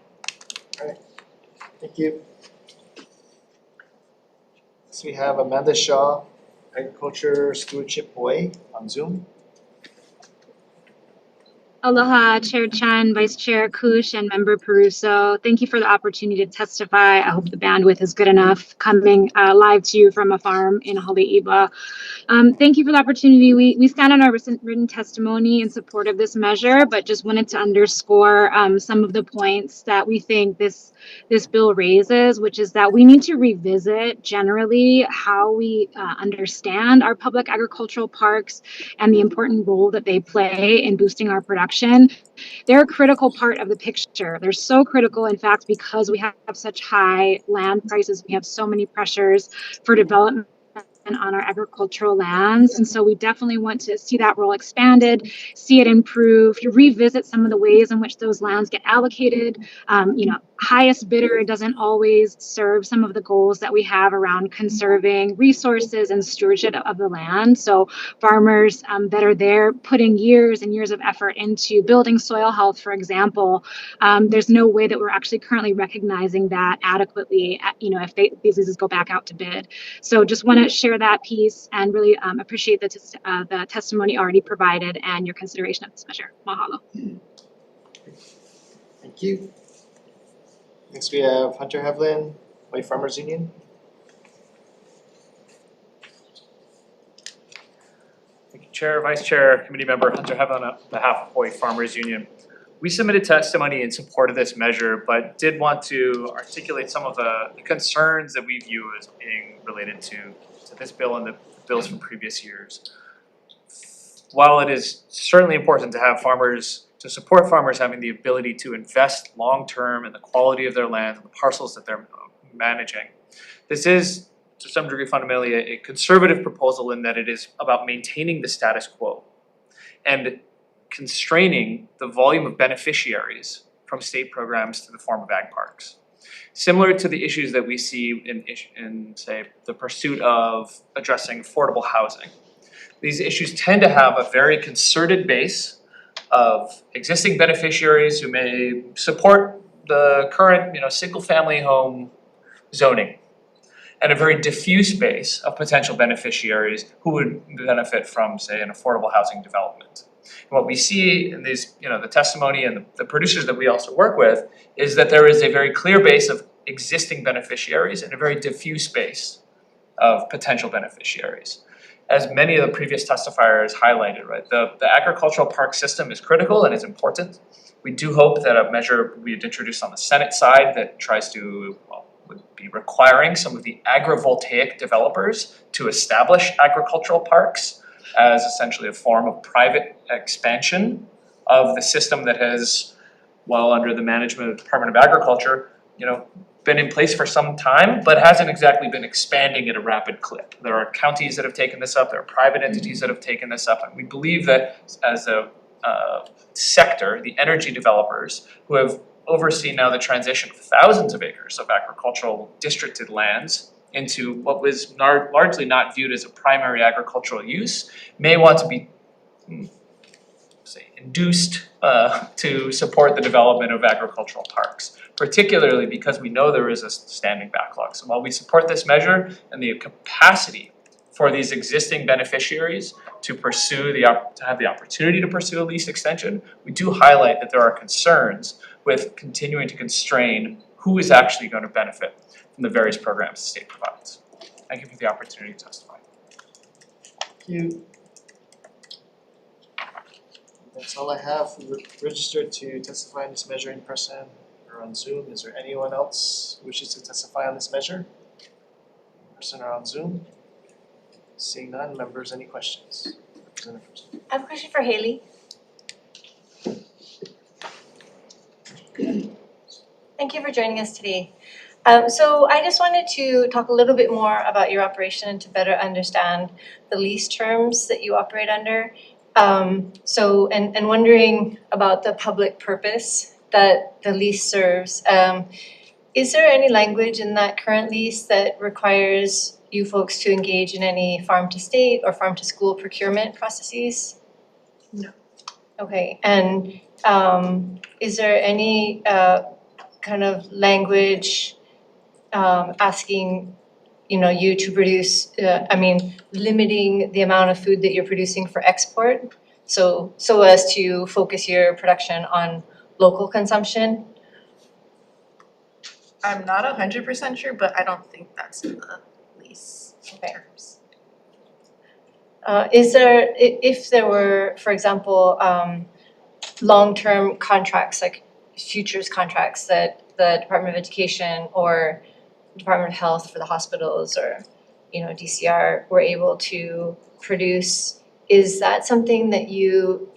Thank you. So we have Amanda Shaw, Agriculture Stewardship Hawaii on Zoom. Aloha, Chair Chan, Vice Chair Kush, and Member Peruso. Thank you for the opportunity to testify. I hope the bandwidth is good enough coming live to you from a farm in Haleiwa. Thank you for the opportunity. We stand on our written testimony in support of this measure, but just wanted to underscore some of the points that we think this bill raises, which is that we need to revisit generally how we understand our public agricultural parks and the important role that they play in boosting our production. They're a critical part of the picture. They're so critical, in fact, because we have such high land prices. We have so many pressures for development on our agricultural lands. And so we definitely want to see that role expanded, see it improve, to revisit some of the ways in which those lands get allocated. Highest bidder doesn't always serve some of the goals that we have around conserving resources and stewardship of the land. So farmers that are there putting years and years of effort into building soil health, for example, there's no way that we're actually currently recognizing that adequately, if these leases go back out to bid. So just want to share that piece and really appreciate the testimony already provided and your consideration of this measure. Mahalo. Thank you. Next we have Hunter Hevlin, Hawaii Farmers Union. Thank you, Chair, Vice Chair, Committee Member Hunter Hevlin on behalf of Hawaii Farmers Union. We submitted testimony in support of this measure, but did want to articulate some of the concerns that we view as being related to this bill and the bills from previous years. While it is certainly important to support farmers having the ability to invest long-term in the quality of their land and the parcels that they're managing, this is to some degree fundamentally a conservative proposal in that it is about maintaining the status quo and constraining the volume of beneficiaries from state programs to the form of ag parks. Similar to the issues that we see in say, the pursuit of addressing affordable housing. These issues tend to have a very concerted base of existing beneficiaries who may support the current, single-family home zoning, and a very diffuse base of potential beneficiaries who would benefit from, say, an affordable housing development. And what we see in these, the testimony and the producers that we also work with is that there is a very clear base of existing beneficiaries and a very diffuse base of potential beneficiaries. As many of the previous testifiers highlighted, right, the agricultural park system is critical and is important. We do hope that a measure we had introduced on the Senate side that tries to, would be requiring some of the agrivoltaic developers to establish agricultural parks as essentially a form of private expansion of the system that has, well, under the management of the Department of Agriculture, been in place for some time, but hasn't exactly been expanding at a rapid clip. There are counties that have taken this up, there are private entities that have taken this up, and we believe that as a sector, the energy developers who have overseen now the transition of thousands of acres of agricultural districted lands into what was largely not viewed as a primary agricultural use, may want to be, induced to support the development of agricultural parks, particularly because we know there is a standing backlog. So while we support this measure and the capacity for these existing beneficiaries to have the opportunity to pursue a lease extension, we do highlight that there are concerns with continuing to constrain who is actually going to benefit from the various programs the state provides. Thank you for the opportunity to testify. Thank you. That's all I have registered to testify on this measure in person or on Zoom. Is there anyone else who wishes to testify on this measure? In person or on Zoom? Seeing none, members, any questions? I have a question for Haley. Thank you for joining us today. So I just wanted to talk a little bit more about your operation to better understand the lease terms that you operate under. And wondering about the public purpose that the lease serves. Is there any language in that current lease that requires you folks to engage in any farm to state or farm to school procurement processes? No. Okay, and is there any kind of language asking you to produce, limiting the amount of food that you're producing for export, so as to focus your production on local consumption? I'm not 100% sure, but I don't think that's in the lease terms. Is there, if there were, for example, long-term contracts, like futures contracts that the Department of Education or Department of Health for the hospitals or, DCR were able to produce, is that something that you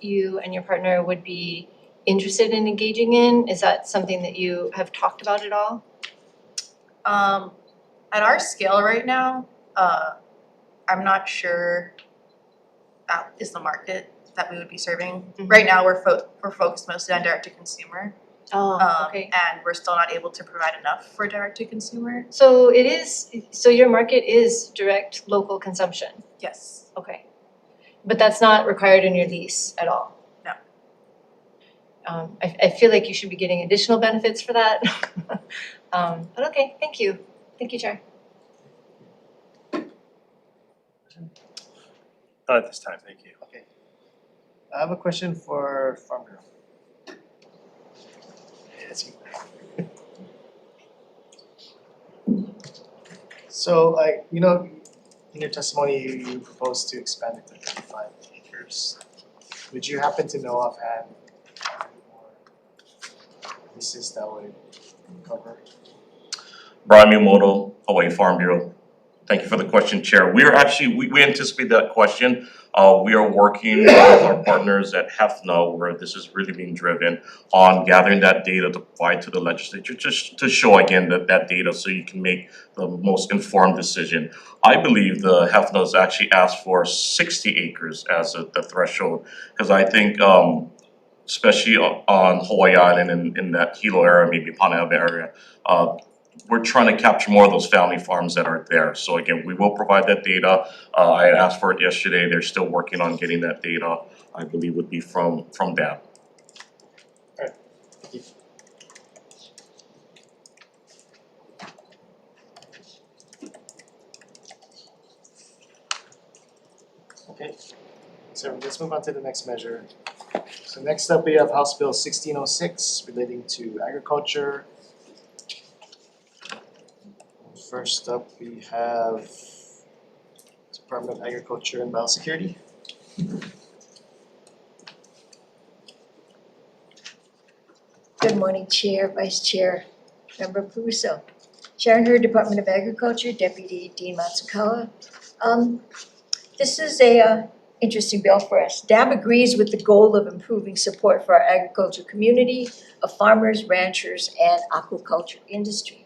and your partner would be interested in engaging in? Is that something that you have talked about at all? At our scale right now, I'm not sure that is the market that we would be serving. Mhm. Right now, we're focused mostly on direct to consumer. Oh, okay. And we're still not able to provide enough for direct to consumer. So your market is direct local consumption? Yes. Okay. But that's not required in your lease at all? No. I feel like you should be getting additional benefits for that. But okay, thank you. Thank you, Chair. Not at this time, thank you. Okay. I have a question for Farm Bureau. Yes, you. So in your testimony, you proposed to expand it to 35 acres. Would you happen to know offhand how many more leases that would cover? Brian Miyamoto, Hawaii Farm Bureau. Thank you for the question, Chair. We anticipate that question. We are working with our partners at HEFNA, where this is really being driven, on gathering that data to provide to the legislature, just to show again that data so you can make the most informed decision. I believe the HEFNA has actually asked for 60 acres as the threshold, because I think especially on Hawaii Island in that Hilo area, maybe Panama area, we're trying to capture more of those family farms that are there. So again, we will provide that data. I had asked for it yesterday. They're still working on getting that data. I believe would be from DAB. Alright, thank you. Okay, so let's move on to the next measure. So next up, we have House Bill 1606 relating to agriculture. First up, we have Department of Agriculture and Biosecurity. Good morning, Chair, Vice Chair, Member Peruso. Sharon Hurd, Department of Agriculture, Deputy Dean Matsukawa. This is a interesting bill for us. DAB agrees with the goal of improving support for our agriculture community of farmers, ranchers, and aquaculture industry.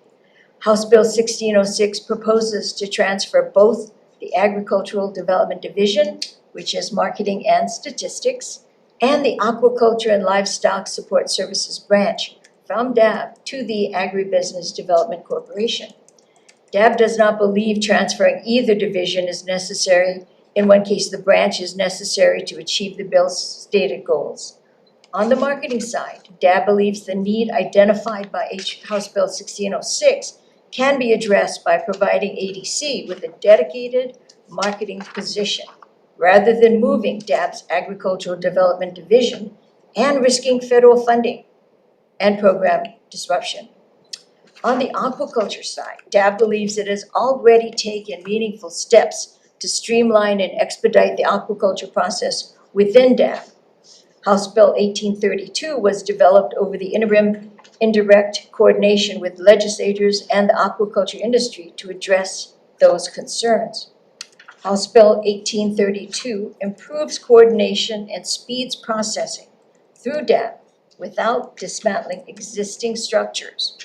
House Bill 1606 proposes to transfer both the Agricultural Development Division, which is marketing and statistics, and the Aquaculture and Livestock Support Services branch from DAB to the Agribusiness Development Corporation. DAB does not believe transferring either division is necessary. In one case, the branch is necessary to achieve the bill's stated goals. On the marketing side, DAB believes the need identified by House Bill 1606 can be addressed by providing ADC with a dedicated marketing position, rather than moving DAB's Agricultural Development Division and risking federal funding and program disruption. On the aquaculture side, DAB believes it has already taken meaningful steps to streamline and expedite the aquaculture process within DAB. House Bill 1832 was developed over the interim indirect coordination with legislators and the aquaculture industry to address those concerns. House Bill 1832 improves coordination and speeds processing through DAB without dismantling existing structures.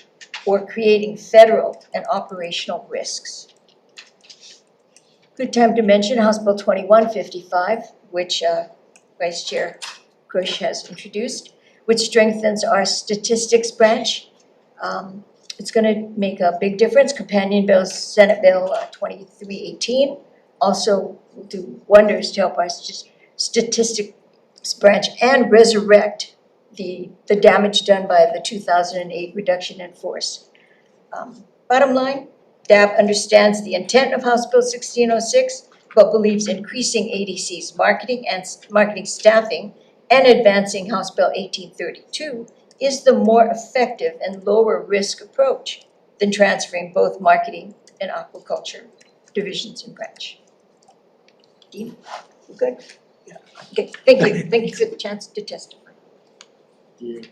or creating federal and operational risks. Good time to mention House Bill 2155, which Vice Chair Kush has introduced, which strengthens our statistics branch. It's gonna make a big difference. Companion Bill, Senate Bill 2318, also will do wonders to help our statistics branch and resurrect the damage done by the 2008 reduction in force. Bottom line, DAB understands the intent of House Bill 1606, but believes increasing ADC's marketing staffing and advancing House Bill 1832 is the more effective and lower risk approach than transferring both marketing and aquaculture divisions in branch. Dean, you good? Yeah. Okay, thank you for the chance to testify. Thank you.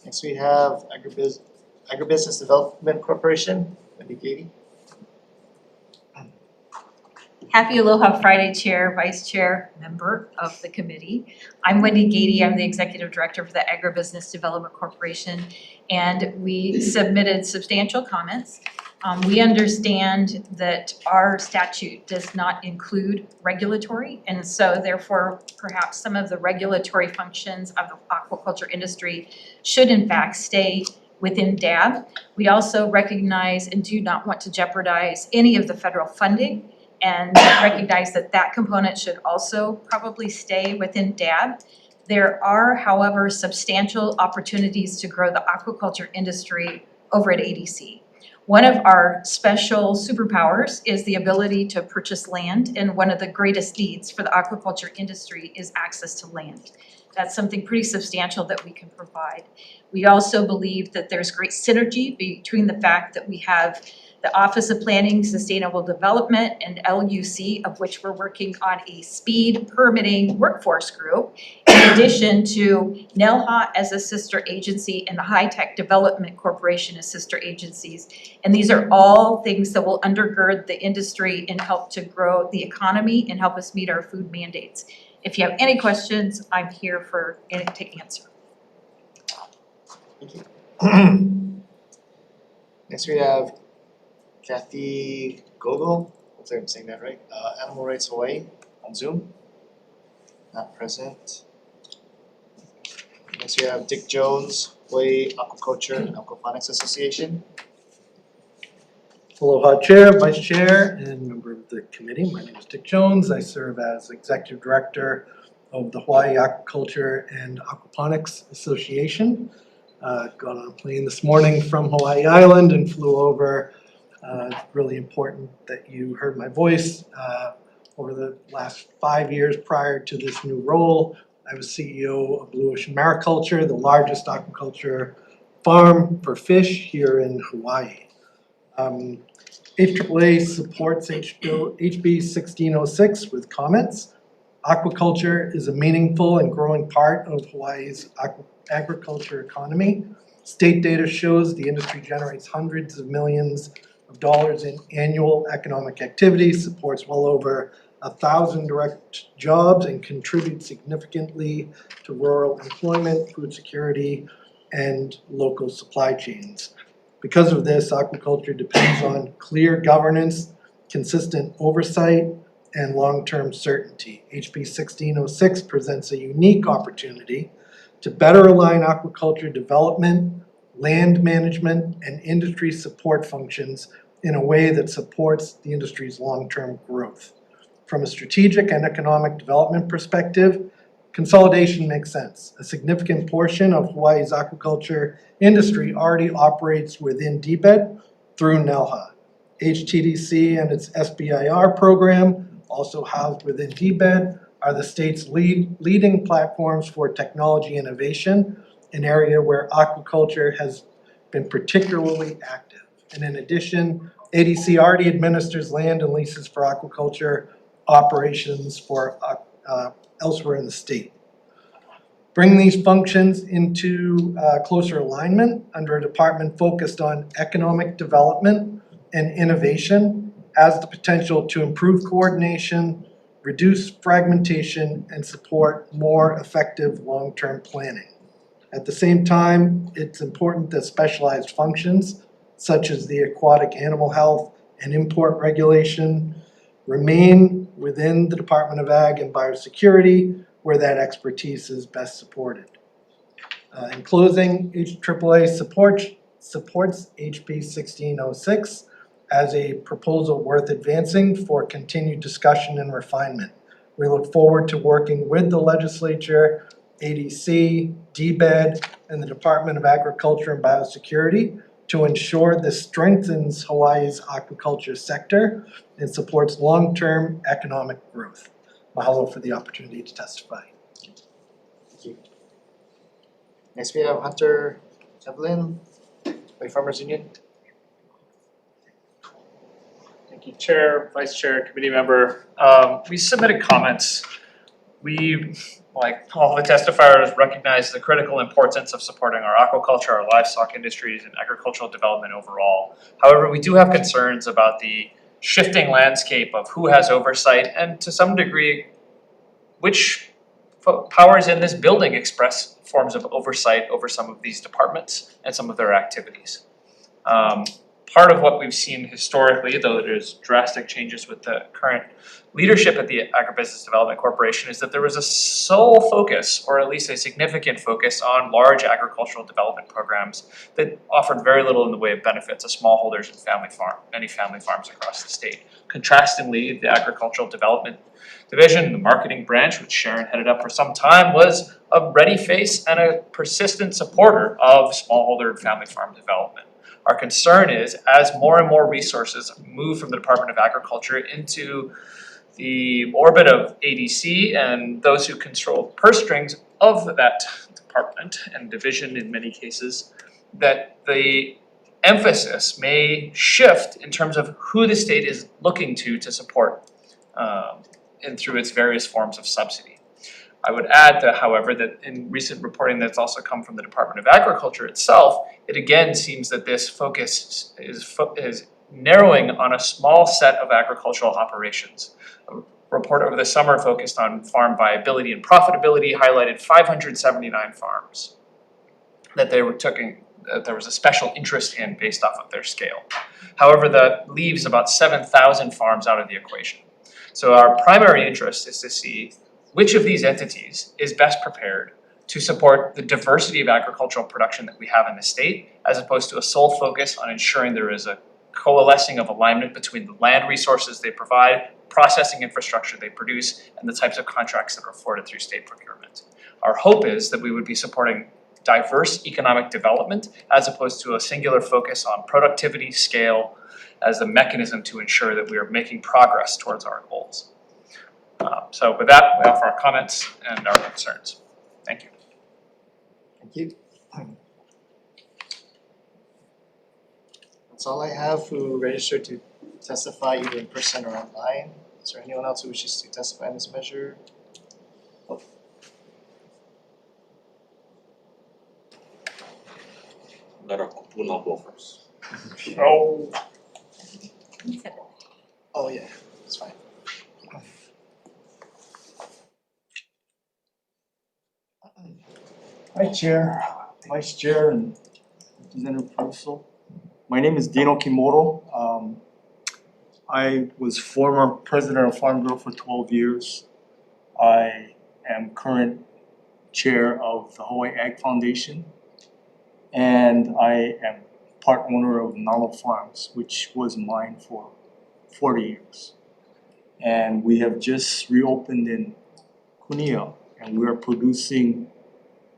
Next we have Agribusiness Development Corporation, Wendy Gady. Happy Aloha Friday, Chair, Vice Chair, member of the committee. I'm Wendy Gady. I'm the Executive Director for the Agribusiness Development Corporation, and we submitted substantial comments. We understand that our statute does not include regulatory, and so therefore perhaps some of the regulatory functions of the aquaculture industry should in fact stay within DAB. We also recognize and do not want to jeopardize any of the federal funding, and recognize that that component should also probably stay within DAB. There are, however, substantial opportunities to grow the aquaculture industry over at ADC. One of our special superpowers is the ability to purchase land, and one of the greatest needs for the aquaculture industry is access to land. That's something pretty substantial that we can provide. We also believe that there's great synergy between the fact that we have the Office of Planning, Sustainable Development, and LUC, of which we're working on a speed permitting workforce group, in addition to NELHA as a sister agency and the High Tech Development Corporation as sister agencies. And these are all things that will undergird the industry and help to grow the economy and help us meet our food mandates. If you have any questions, I'm here to answer. Thank you. Next we have Kathy Gogol, hopefully I'm saying that right, Animal Rights Hawaii on Zoom, not present. Next we have Dick Jones, Hawaii Aquaculture and Aquaponics Association. Aloha Chair, Vice Chair, and member of the committee. My name is Dick Jones. I serve as Executive Director of the Hawaii Aquaculture and Aquaponics Association. Got on a plane this morning from Hawaii Island and flew over. Really important that you heard my voice. Over the last 5 years prior to this new role, I was CEO of Blue Ocean Mariculture, the largest aquaculture farm for fish here in Hawaii. HAAA supports HB 1606 with comments. Aquaculture is a meaningful and growing part of Hawaii's agriculture economy. State data shows the industry generates hundreds of millions of dollars in annual economic activity, supports well over 1,000 direct jobs, and contributes significantly to rural employment, food security, and local supply chains. Because of this, aquaculture depends on clear governance, consistent oversight, and long-term certainty. HB 1606 presents a unique opportunity to better align aquaculture development, land management, and industry support functions in a way that supports the industry's long-term growth. From a strategic and economic development perspective, consolidation makes sense. A significant portion of Hawaii's aquaculture industry already operates within DBED through NELHA. HTDC and its SBIR program, also housed within DBED, are the state's leading platforms for technology innovation, an area where aquaculture has been particularly active. And in addition, ADC already administers land and leases for aquaculture operations for elsewhere in the state. Bring these functions into closer alignment under a department focused on economic development and innovation has the potential to improve coordination, reduce fragmentation, and support more effective long-term planning. At the same time, it's important that specialized functions such as the aquatic animal health and import regulation remain within the Department of Ag and Biosecurity, where that expertise is best supported. In closing, AAA supports HB 1606 as a proposal worth advancing for continued discussion and refinement. We look forward to working with the legislature, ADC, DBED, and the Department of Agriculture and Biosecurity to ensure this strengthens Hawaii's aquaculture sector and supports long-term economic growth. Mahalo for the opportunity to testify. Thank you. Next we have Hunter Evelyn, by Farmers Union. Thank you, Chair, Vice Chair, Committee Member. We submitted comments. We, like all the testifiers, recognize the critical importance of supporting our aquaculture, our livestock industries, and agricultural development overall. However, we do have concerns about the shifting landscape of who has oversight and, to some degree, which powers in this building express forms of oversight over some of these departments and some of their activities. Part of what we've seen historically, though there's drastic changes with the current leadership at the Agribusiness Development Corporation, is that there was a sole focus, or at least a significant focus, on large agricultural development programs that offered very little in the way of benefit to smallholders and many family farms across the state. Contrastingly, the Agricultural Development Division, the marketing branch, which Sharon headed up for some time, was a ready face and a persistent supporter of smallholder and family farm development. Our concern is, as more and more resources move from the Department of Agriculture into the orbit of ADC and those who control purse strings of that department and division in many cases, that the emphasis may shift in terms of who the state is looking to support and through its various forms of subsidy. I would add that, however, that in recent reporting that's also come from the Department of Agriculture itself, it again seems that this focus is narrowing on a small set of agricultural operations. A report over the summer focused on farm viability and profitability highlighted 579 farms that there was a special interest in based off of their scale. However, that leaves about 7,000 farms out of the equation. So our primary interest is to see which of these entities is best prepared to support the diversity of agricultural production that we have in the state, as opposed to a sole focus on ensuring there is a coalescing of alignment between the land resources they provide, processing infrastructure they produce, and the types of contracts that are afforded through state procurement. Our hope is that we would be supporting diverse economic development as opposed to a singular focus on productivity, scale, as the mechanism to ensure that we are making progress towards our goals. So with that, we offer our comments and our concerns. Thank you. Thank you. That's all I have who registered to testify either in person or online. Is there anyone else who wishes to testify in this measure? Oh. Let our Kupuna go first. Oh yeah, it's fine. Hi Chair, Vice Chair, and Representative Pruso. My name is Dino Kimuro. I was former president of Farm Bureau for 12 years. I am current chair of the Hawaii Ag Foundation, and I am part owner of Nalo Farms, which was mine for 40 years. And we have just reopened in Kunia, and we are producing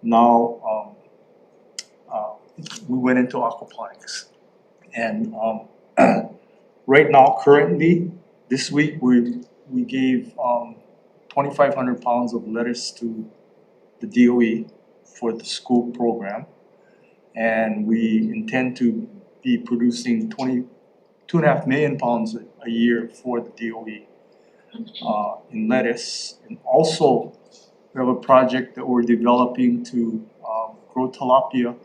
now. We went into aquaponics, and right now, currently, this week we gave 2,500 pounds of lettuce to the DOE for the school program, and we intend to be producing 2.5 million pounds a year for the DOE in lettuce. And also, we have a project that we're developing to grow tilapia,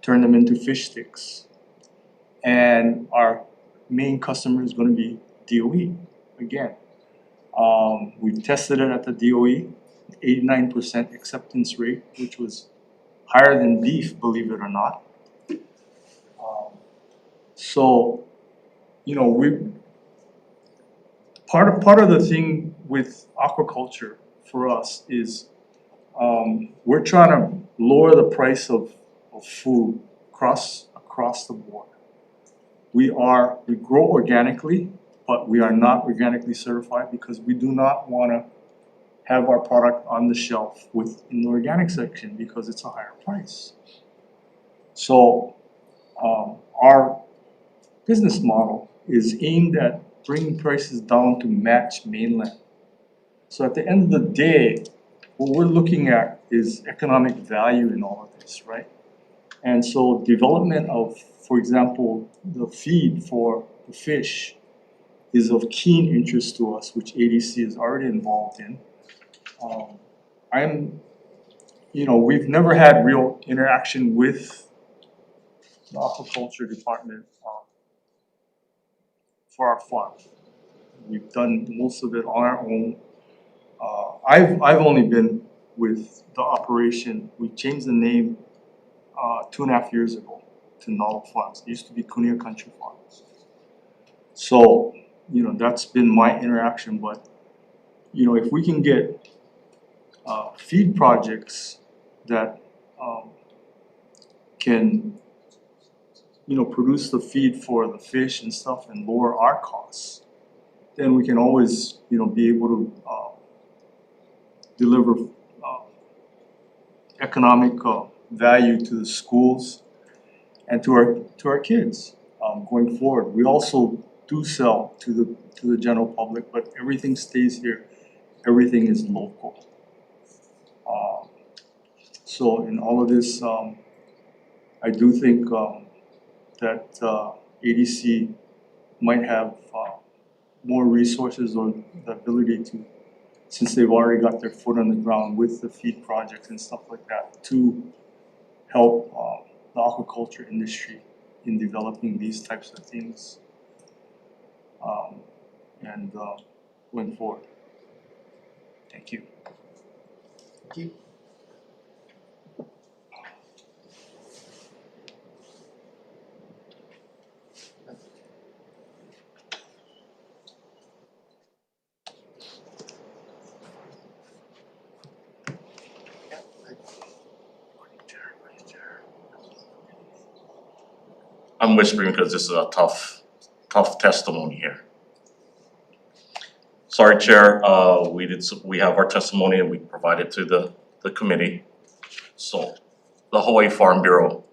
turn them into fish sticks. And our main customer is going to be DOE again. We've tested it at the DOE, 89% acceptance rate, which was higher than beef, believe it or not. So, you know, part of the thing with aquaculture for us is we're trying to lower the price of food across the board. We grow organically, but we are not organically certified because we do not want to have our product on the shelf in the organic section because it's a higher price. So our business model is aimed at bringing prices down to match mainland. So at the end of the day, what we're looking at is economic value in all of this, right? And so development of, for example, the feed for the fish is of keen interest to us, which ADC is already involved in. We've never had real interaction with the aquaculture department for our farm. We've done most of it on our own. I've only been with the operation. We changed the name 2.5 years ago to Noddle Farms. It used to be Kunia Country Farms. So, that's been my interaction, but, if we can get feed projects that can, produce the feed for the fish and stuff and lower our costs, then we can always, be able to deliver economic value to the schools and to our kids going forward. We also do sell to the general public, but everything stays here. Everything is local. So in all of this, I do think that ADC might have more resources or the ability to, since they've already got their foot on the ground with the feed projects and stuff like that, to help the aquaculture industry in developing these types of things and going forward. Thank you. Thank you. I'm whispering because this is a tough testimony here. Sorry, Chair, we have our testimony and we provided to the committee. So the Hawaii Farm Bureau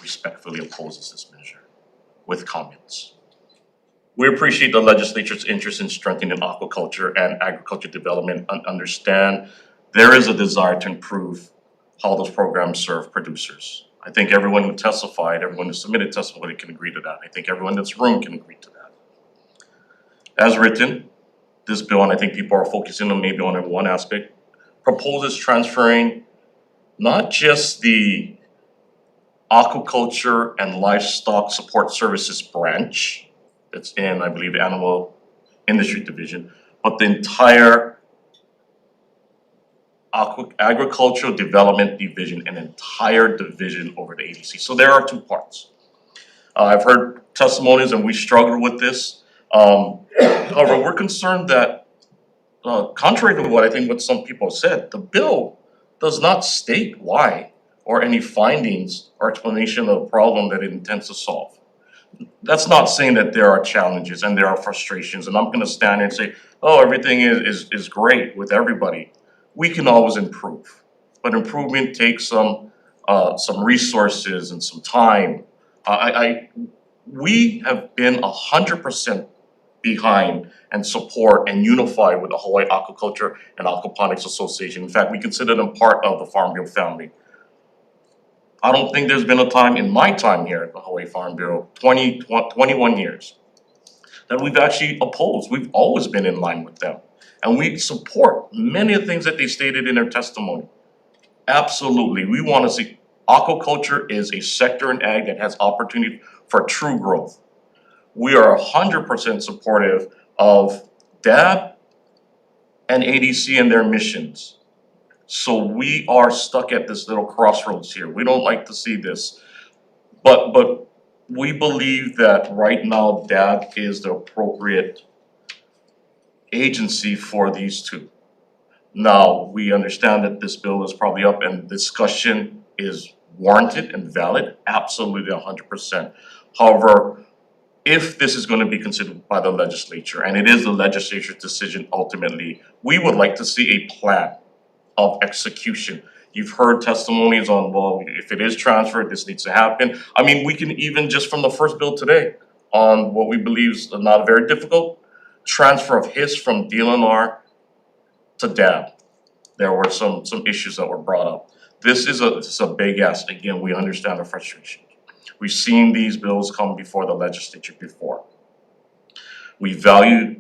respectfully opposes this measure with comments. We appreciate the legislature's interest in strengthening aquaculture and agriculture development and understand there is a desire to improve how those programs serve producers. I think everyone who testified, everyone who submitted testimony can agree to that. I think everyone in this room can agree to that. As written, this bill, and I think people are focusing on maybe on one aspect, proposes transferring not just the aquaculture and livestock support services branch that's in, I believe, Animal Industry Division, but the entire Agricultural Development Division, an entire division over the ADC. So there are two parts. I've heard testimonies and we struggle with this. However, we're concerned that, contrary to what some people have said, the bill does not state why or any findings or explanation of the problem that it intends to solve. That's not saying that there are challenges and there are frustrations, and I'm gonna stand here and say, oh, everything is great with everybody. We can always improve, but improvement takes some resources and some time. We have been 100% behind and support and unified with the Hawaii Aquaculture and Aquaponics Association. In fact, we consider them part of the Farm Bureau family. I don't think there's been a time in my time here at the Hawaii Farm Bureau, 21 years, that we've actually opposed. We've always been in line with them. And we support many of the things that they stated in their testimony. Absolutely, we want to see aquaculture is a sector in ag that has opportunity for true growth. We are 100% supportive of DAB and ADC and their missions. So we are stuck at this little crossroads here. We don't like to see this. But we believe that right now DAB is the appropriate agency for these two. Now, we understand that this bill is probably up and discussion is warranted and valid, absolutely 100%. However, if this is gonna be considered by the legislature, and it is the legislature's decision ultimately, we would like to see a plan of execution. You've heard testimonies on, well, if it is transferred, this needs to happen. I mean, we can even just from the first bill today on what we believe is not very difficult, transfer of HIS from DLNR to DAB. There were some issues that were brought up. This is a big ask. Again, we understand the frustration. We've seen these bills come before the legislature before. We value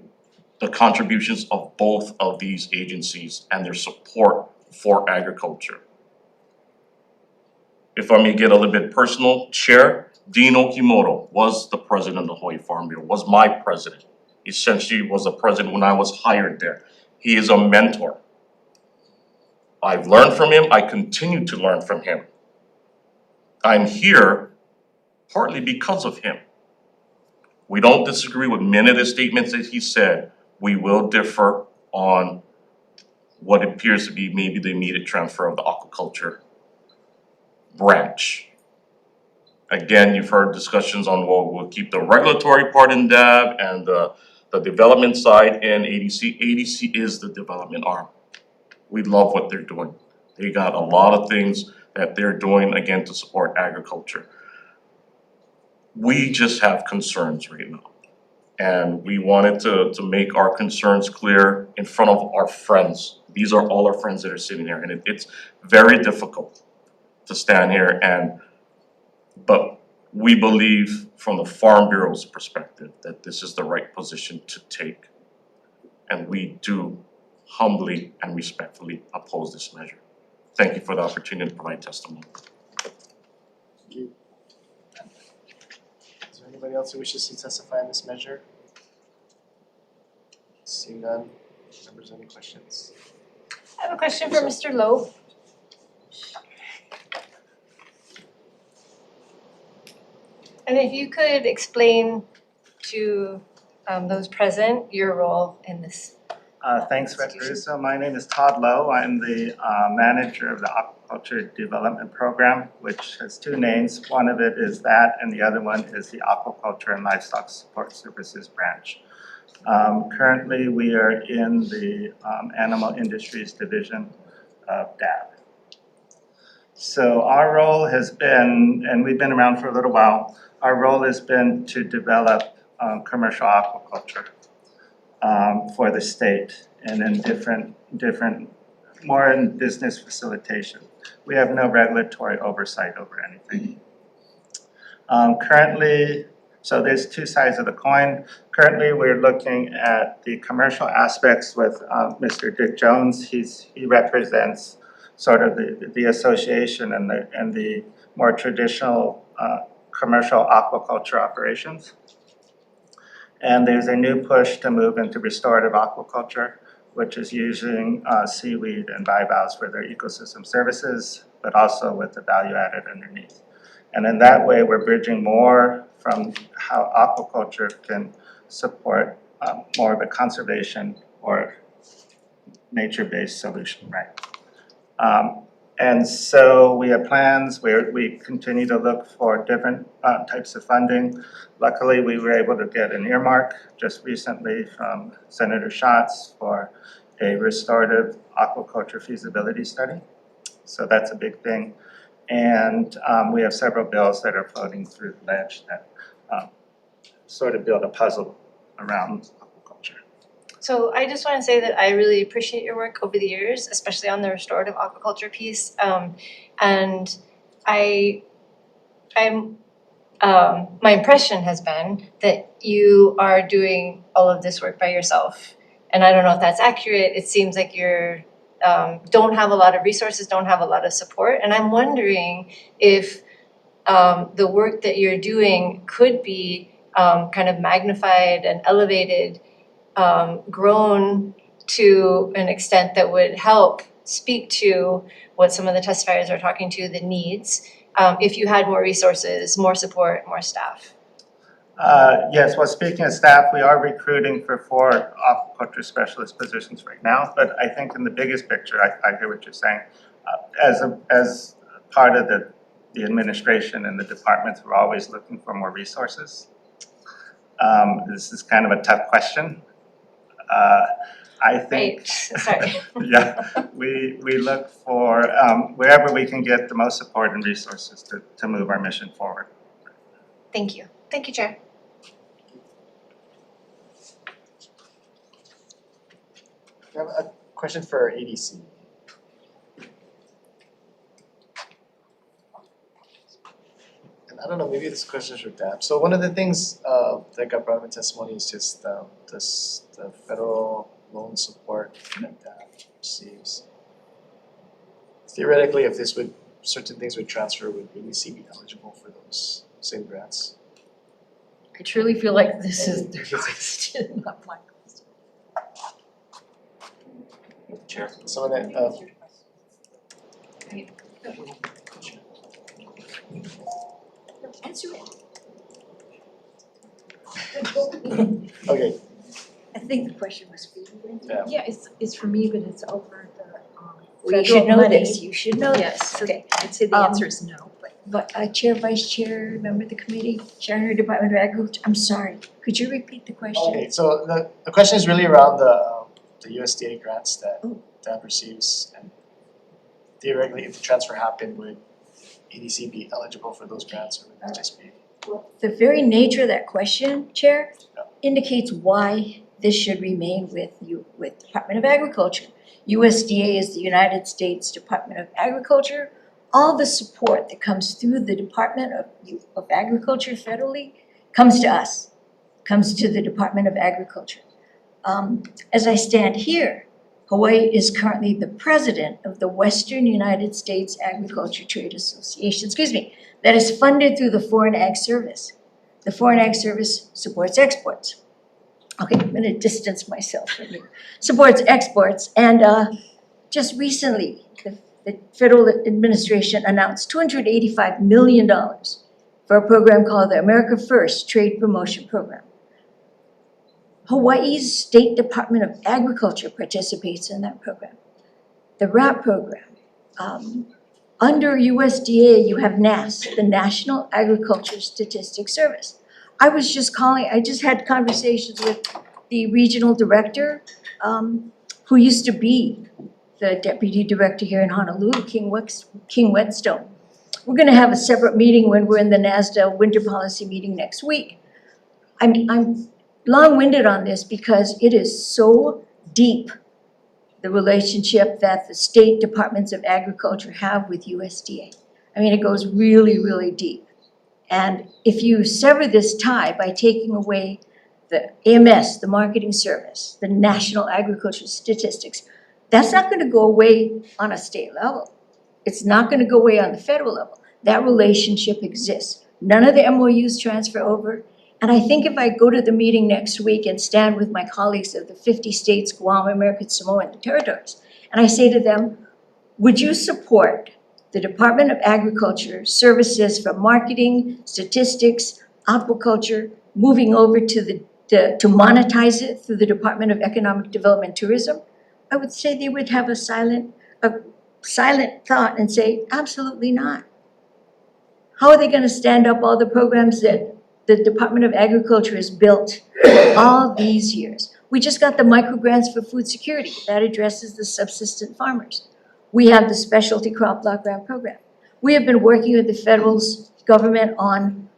the contributions of both of these agencies and their support for agriculture. If I may get a little bit personal, Chair Dean Okimoto was the president of the Hawaii Farm Bureau, was my president. Essentially was the president when I was hired there. He is a mentor. I've learned from him, I continue to learn from him. I'm here partly because of him. We don't disagree with many of the statements that he said. We will differ on what appears to be maybe the immediate transfer of the aquaculture branch. Again, you've heard discussions on, well, we'll keep the regulatory part in DAB and the development side in ADC. ADC is the development arm. We love what they're doing. They got a lot of things that they're doing, again, to support agriculture. We just have concerns right now. And we wanted to make our concerns clear in front of our friends. These are all our friends that are sitting here, and it's very difficult to stand here but we believe from the Farm Bureau's perspective that this is the right position to take. And we do humbly and respectfully oppose this measure. Thank you for the opportunity to provide testimony. Is there anybody else who wishes to testify on this measure? Seeing none, members, any questions? I have a question for Mr. Lowe. And if you could explain to those present your role in this. Thanks, Rep. Russo. My name is Todd Lowe. I'm the manager of the Aquaculture Development Program, which has two names. One of it is that, and the other one is the Aquaculture and Livestock Support Services branch. Currently, we are in the Animal Industries Division of DAB. So our role has been, and we've been around for a little while, our role has been to develop commercial aquaculture for the state and in different, more in business facilitation. We have no regulatory oversight over anything. Currently, so there's two sides of the coin. Currently, we're looking at the commercial aspects with Mr. Dick Jones. He represents sort of the association and the more traditional commercial aquaculture operations. And there's a new push to move into restorative aquaculture, which is using seaweed and bivalves for their ecosystem services, but also with the value added underneath. And in that way, we're bridging more from how aquaculture can support more of a conservation or nature-based solution, right? And so we have plans where we continue to look for different types of funding. Luckily, we were able to get an earmark just recently from Senator Schatz for a restorative aquaculture feasibility study. So that's a big thing. And we have several bills that are floating through the ledge that sort of build a puzzle around aquaculture. So I just want to say that I really appreciate your work over the years, especially on the restorative aquaculture piece. And my impression has been that you are doing all of this work by yourself. And I don't know if that's accurate. It seems like you're don't have a lot of resources, don't have a lot of support. And I'm wondering if the work that you're doing could be kind of magnified and elevated, grown to an extent that would help speak to what some of the testifiers are talking to, the needs, if you had more resources, more support, more staff? Yes, well, speaking of staff, we are recruiting for 4 aquaculture specialist positions right now, but I think in the biggest picture, I hear what you're saying. As part of the administration and the departments, we're always looking for more resources. This is kind of a tough question. I think, Right, sorry. yeah, we look for wherever we can get the most support and resources to move our mission forward. Thank you. Thank you, Chair. I have a question for ADC. And I don't know, maybe this question is for Dab. So one of the things that got brought up in testimony is just the federal loan support that Dab receives. Theoretically, if certain things would transfer, would ADC be eligible for those same grants? I truly feel like this is their question, not my question. Chair. Some of that, Answer it. okay, I think the question was for you. Yeah. Yeah, it's for me, but it's over the Well, you should federal know money. this, you should know this. Yes, Okay. I'd say the answer is no, but Chair, Vice Chair, member of the committee, Chair, Department of Agriculture, I'm sorry, could you repeat the question? okay, so the question is really around the USDA grants that Dab receives, and theoretically, if the transfer happened, would ADC be eligible for those grants, or would it just be? The very nature of that question, Chair, indicates why this should remain with Department of Agriculture. USDA is the United States Department of Agriculture. All the support that comes through the Department of Agriculture federally comes to us, comes to the Department of Agriculture. As I stand here, Hawaii is currently the president of the Western United States Agriculture Trade Association, that is funded through the Foreign Ag Service. The Foreign Ag Service supports exports. Okay, I'm gonna distance myself from you. Supports exports, and just recently, the federal administration announced $285 million for a program called the America First Trade Promotion Program. Hawaii's State Department of Agriculture participates in that program. The RAP program, under USDA, you have NAS, the National Agriculture Statistics Service. I just had conversations with the regional director, who used to be the deputy director here in Honolulu, King Whetstone. We're gonna have a separate meeting when we're in the NASDA winter policy meeting next week. I'm long-winded on this because it is so deep, the relationship that the state departments of agriculture have with USDA. I mean, it goes really, really deep. And if you sever this tie by taking away the AMS, the marketing service, the National Agricultural Statistics, that's not gonna go away on a state level. It's not gonna go away on the federal level. That relationship exists. None of the MOUs transfer over. And I think if I go to the meeting next week and stand with my colleagues of the 50 states, Guam, American Samoa, and the territories, and I say to them, would you support the Department of Agriculture services for marketing, statistics, aquaculture, moving over to monetize it through the Department of Economic Development and Tourism? I would say they would have a silent thought and say, absolutely not. How are they gonna stand up all the programs that the Department of Agriculture has built all these years? We just got the micro grants for food security. That addresses the subsistent farmers. We have the specialty crop block grant program. We have been working with the federal government on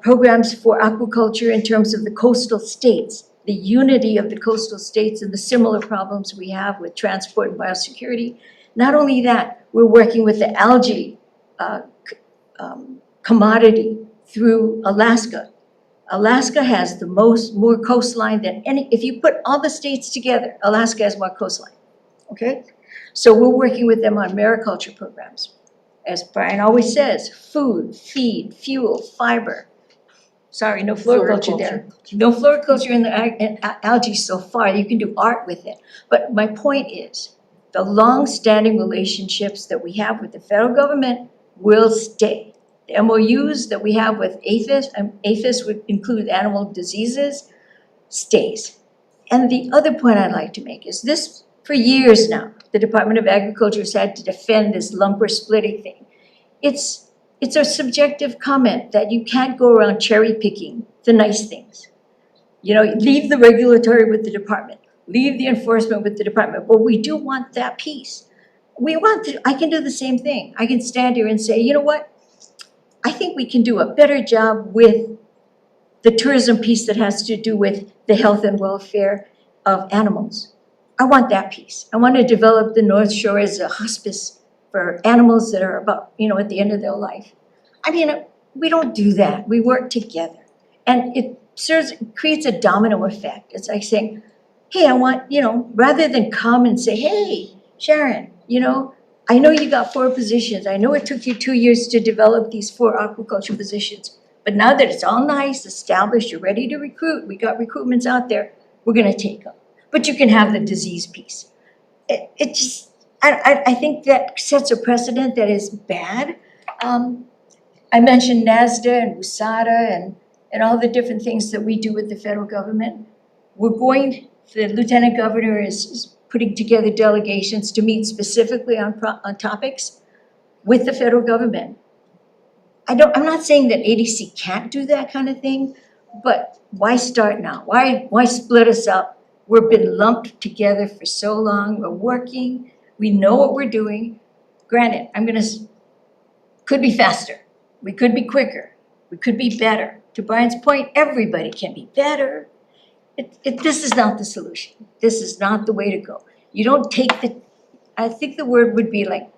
programs for aquaculture in terms of the coastal states, the unity of the coastal states and the similar problems we have with transport and biosecurity. Not only that, we're working with the algae commodity through Alaska. Alaska has more coastline than if you put all the states together, Alaska has more coastline, okay? So we're working with them on mariculture programs. As Brian always says, food, feed, fuel, fiber. Sorry, no floriculture there. No floriculture in the algae so far. You can do art with it. But my point is, The long-standing relationships that we have with the federal government will stay. The MOUs that we have with APHIS, and APHIS would include animal diseases, stays. And the other point I'd like to make is this, for years now, the Department of Agriculture has had to defend this lumper splitting thing. It's a subjective comment that you can't go around cherry picking the nice things. You know, leave the regulatory with the department, leave the enforcement with the department, but we do want that piece. I can do the same thing. I can stand here and say, you know what? I think we can do a better job with the tourism piece that has to do with the health and welfare of animals. I want that piece. I want to develop the North Shore as a hospice for animals that are about, you know, at the end of their life. I mean, we don't do that. We work together. And it creates a domino effect. It's like saying, hey, I want, you know, rather than come and say, hey, Sharon, you know you got 4 positions. I know it took you 2 years to develop these 4 aquaculture positions. But now that it's all nice, established, you're ready to recruit, we got recruitments out there, we're gonna take them. But you can have the disease piece. I think that sets a precedent that is bad. I mentioned NASDA and USADA and all the different things that we do with the federal government. The Lieutenant Governor is putting together delegations to meet specifically on topics with the federal government. I'm not saying that ADC can't do that kind of thing, but why start now? Why split us up? We've been lumped together for so long, we're working, we know what we're doing. Granted, could be faster, we could be quicker, we could be better. To Brian's point, everybody can be better. This is not the solution. This is not the way to go. You don't take I think the word would be like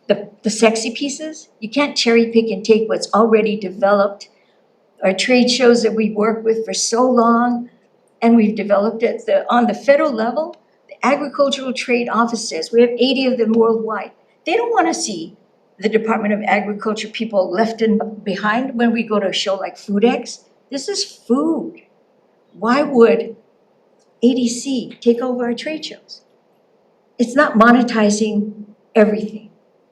the sexy pieces. You can't cherry pick and take what's already developed. Our trade shows that we work with for so long, and we've developed it. On the federal level, the agricultural trade offices, we have 80 of them worldwide. They don't want to see the Department of Agriculture people left behind when we go to a show like FoodX. This is food. Why would ADC take over our trade shows? It's not monetizing everything.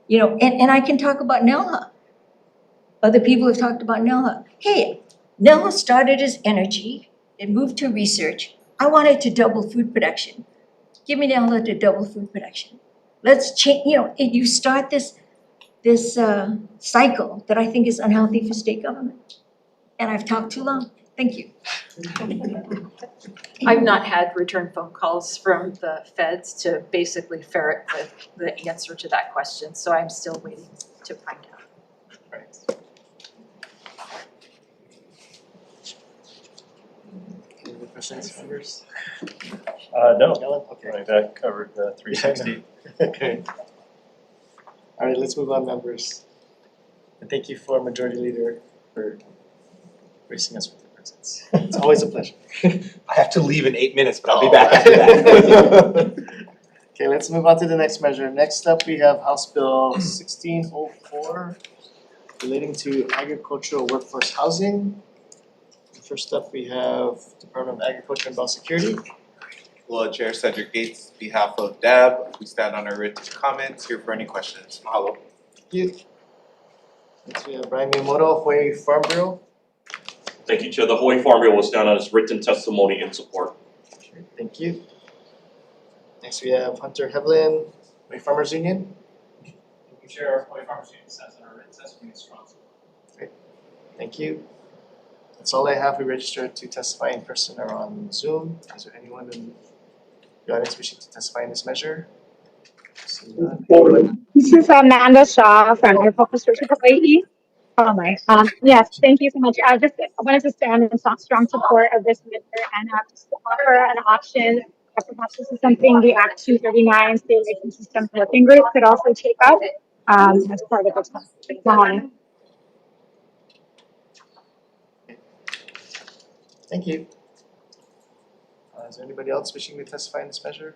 You know, and I can talk about NELHA. Other people have talked about NELHA. Hey, NELHA started as energy, it moved to research. I wanted to double food production. Give me NELHA to double food production. Let's change, you know, you start this cycle that I think is unhealthy for state government. And I've talked too long. Thank you. I've not had return phone calls from the feds to basically ferret the answer to that question, so I'm still waiting to find out. Right. Any questions, members? No, Okay. right, that covered the 360. Okay. All right, let's move on, members. And thank you for Majority Leader for gracing us with your presence. It's always a pleasure. I have to leave in 8 minutes, but I'll be back after that. Okay, let's move on to the next measure. Next up, we have House Bill 1604 relating to agricultural workforce housing. First up, we have Department of Agriculture and Biosecurity. Well, Chair Cedric Gates, behalf of DAB, we stand on our written comments, here for any questions. Mahalo. Thank you. Next, we have Brian Miyamoto, Hawaii Farm Bureau. Thank you, Chair. The Hawaii Farm Bureau will stand on its written testimony in support. Okay, thank you. Next, we have Hunter Heavlin, Hawaii Farmers Union. Thank you, Chair. Hawaii Farmers Union stands on our written testimony in strong support. Great, thank you. That's all I have. We registered to testify in person or on Zoom. Is there anyone in the audience wishing to testify in this measure? This is Amanda Shaw from Airport District of Hawaii. Oh my, yes, thank you so much. I just wanted to stand in strong support of this measure and just offer an option. Perhaps this is something the Act 239 State Election Systems Working Group could also take up as part of its plan. Thank you. Is there anybody else wishing to testify in this measure?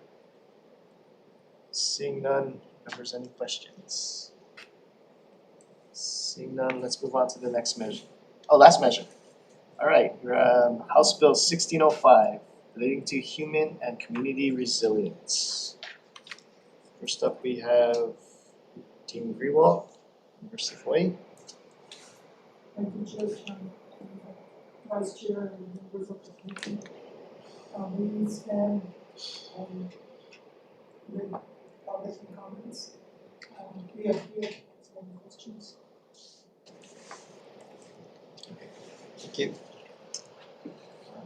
Seeing none, members, any questions? Seeing none, let's move on to the next measure. Oh, last measure. All right, we're House Bill 1605 relating to human and community resilience. First up, we have Team Grewal, University of Hawaii. Thank you, Chair Chan, Vice Chair, and members of the committee. We stand with public comments. We are here for any questions. Thank you.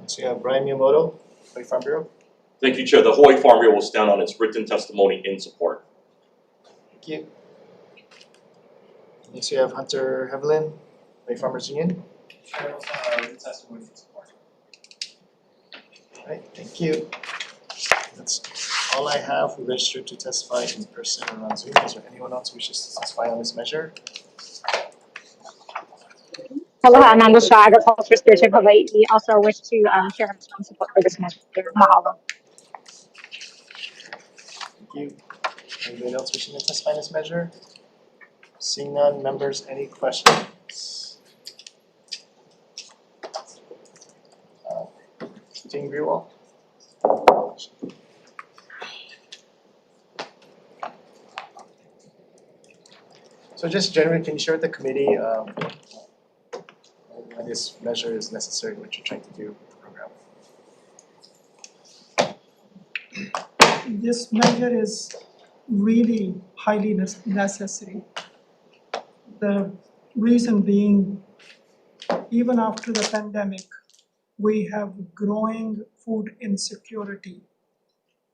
So you have Brian Miyamoto, Hawaii Farm Bureau. Thank you, Chair. The Hawaii Farm Bureau will stand on its written testimony in support. Thank you. Next we have Hunter Hevelin, Hawaii Farmers Union. Chair, written testimony in support. Alright, thank you. That's all I have registered to testify in person or on Zoom. Is there anyone else who wishes to testify on this measure? Hello, Ananda Shah, Agriculture Station Hawaii. We also wish to share our strong support for this measure. Mahalo. Thank you. Anybody else wishing to testify in this measure? Seeing none, members, any questions? Team Grewal? So just generally, can you share with the committee why this measure is necessary, what you're trying to do with the program? This measure is really highly necessary. The reason being, even after the pandemic, we have growing food insecurity.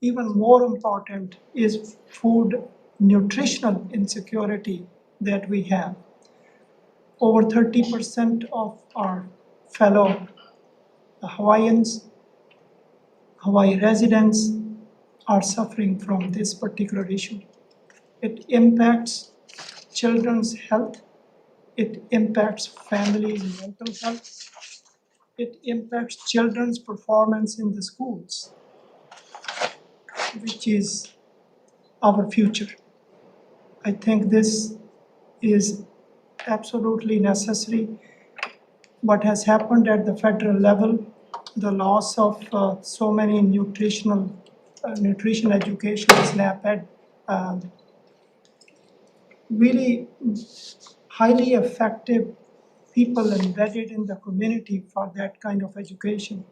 Even more important is food nutritional insecurity that we have. Over 30% of our fellow Hawaiians, Hawaii residents are suffering from this particular issue. It impacts children's health, it impacts families' mental health, it impacts children's performance in the schools, which is our future. I think this is absolutely necessary. What has happened at the federal level, the loss of so many nutrition education, SNAP-Ed, really highly effective people embedded in the community for that kind of education.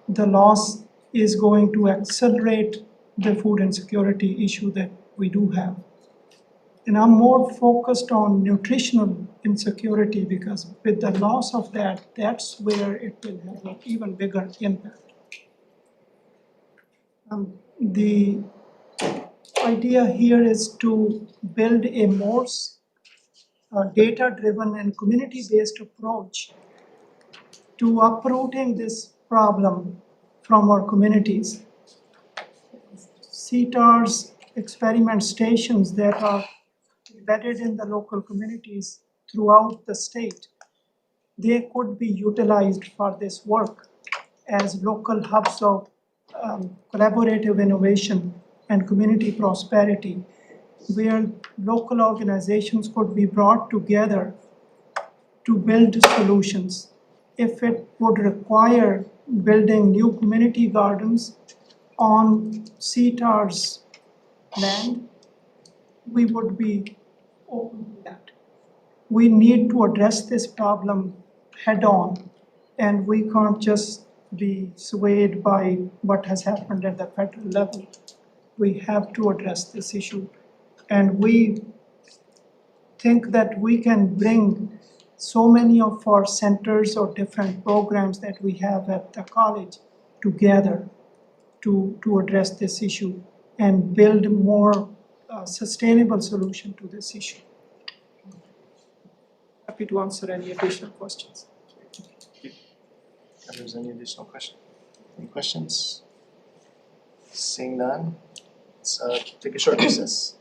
The loss is going to accelerate the food insecurity issue that we do have. And I'm more focused on nutritional insecurity because with the loss of that, that's where it will have an even bigger impact. The idea here is to build a more data-driven and community-based approach to uprooting this problem from our communities. CTAR's experiment stations that are embedded in the local communities throughout the state, they could be utilized for this work as local hubs of collaborative innovation and community prosperity, where local organizations could be brought together to build solutions. If it would require building new community gardens on CTAR's land, we would be open to that. We need to address this problem head on, and we can't just be swayed by what has happened at the federal level. We have to address this issue, and we think that we can bring so many of our centers or different programs that we have at the college together to address this issue and build more sustainable solution to this issue. Happy to answer any additional questions. If there's any additional questions? Any questions? Seeing none, let's take a short recess.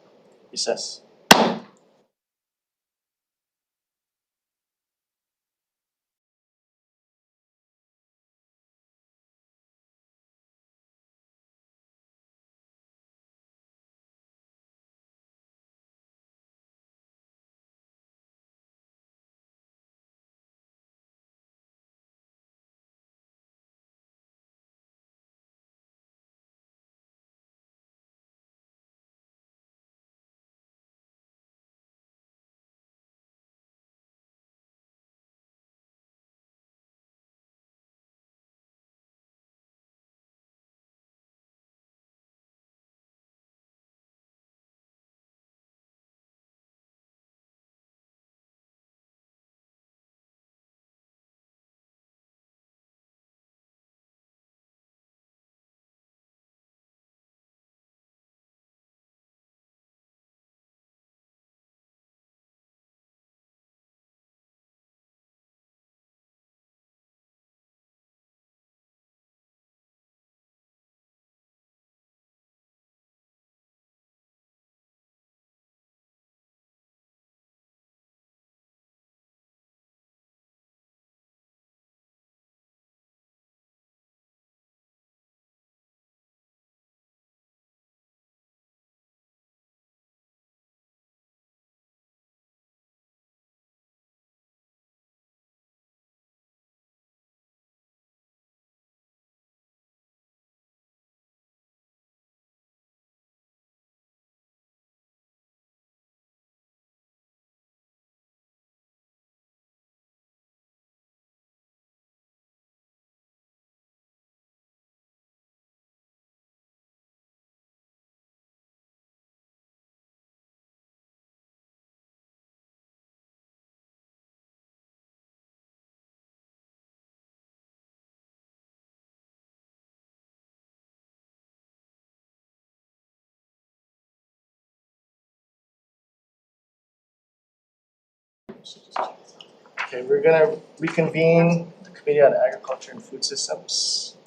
Okay, we're gonna reconvene the Committee on Agriculture and Food Systems.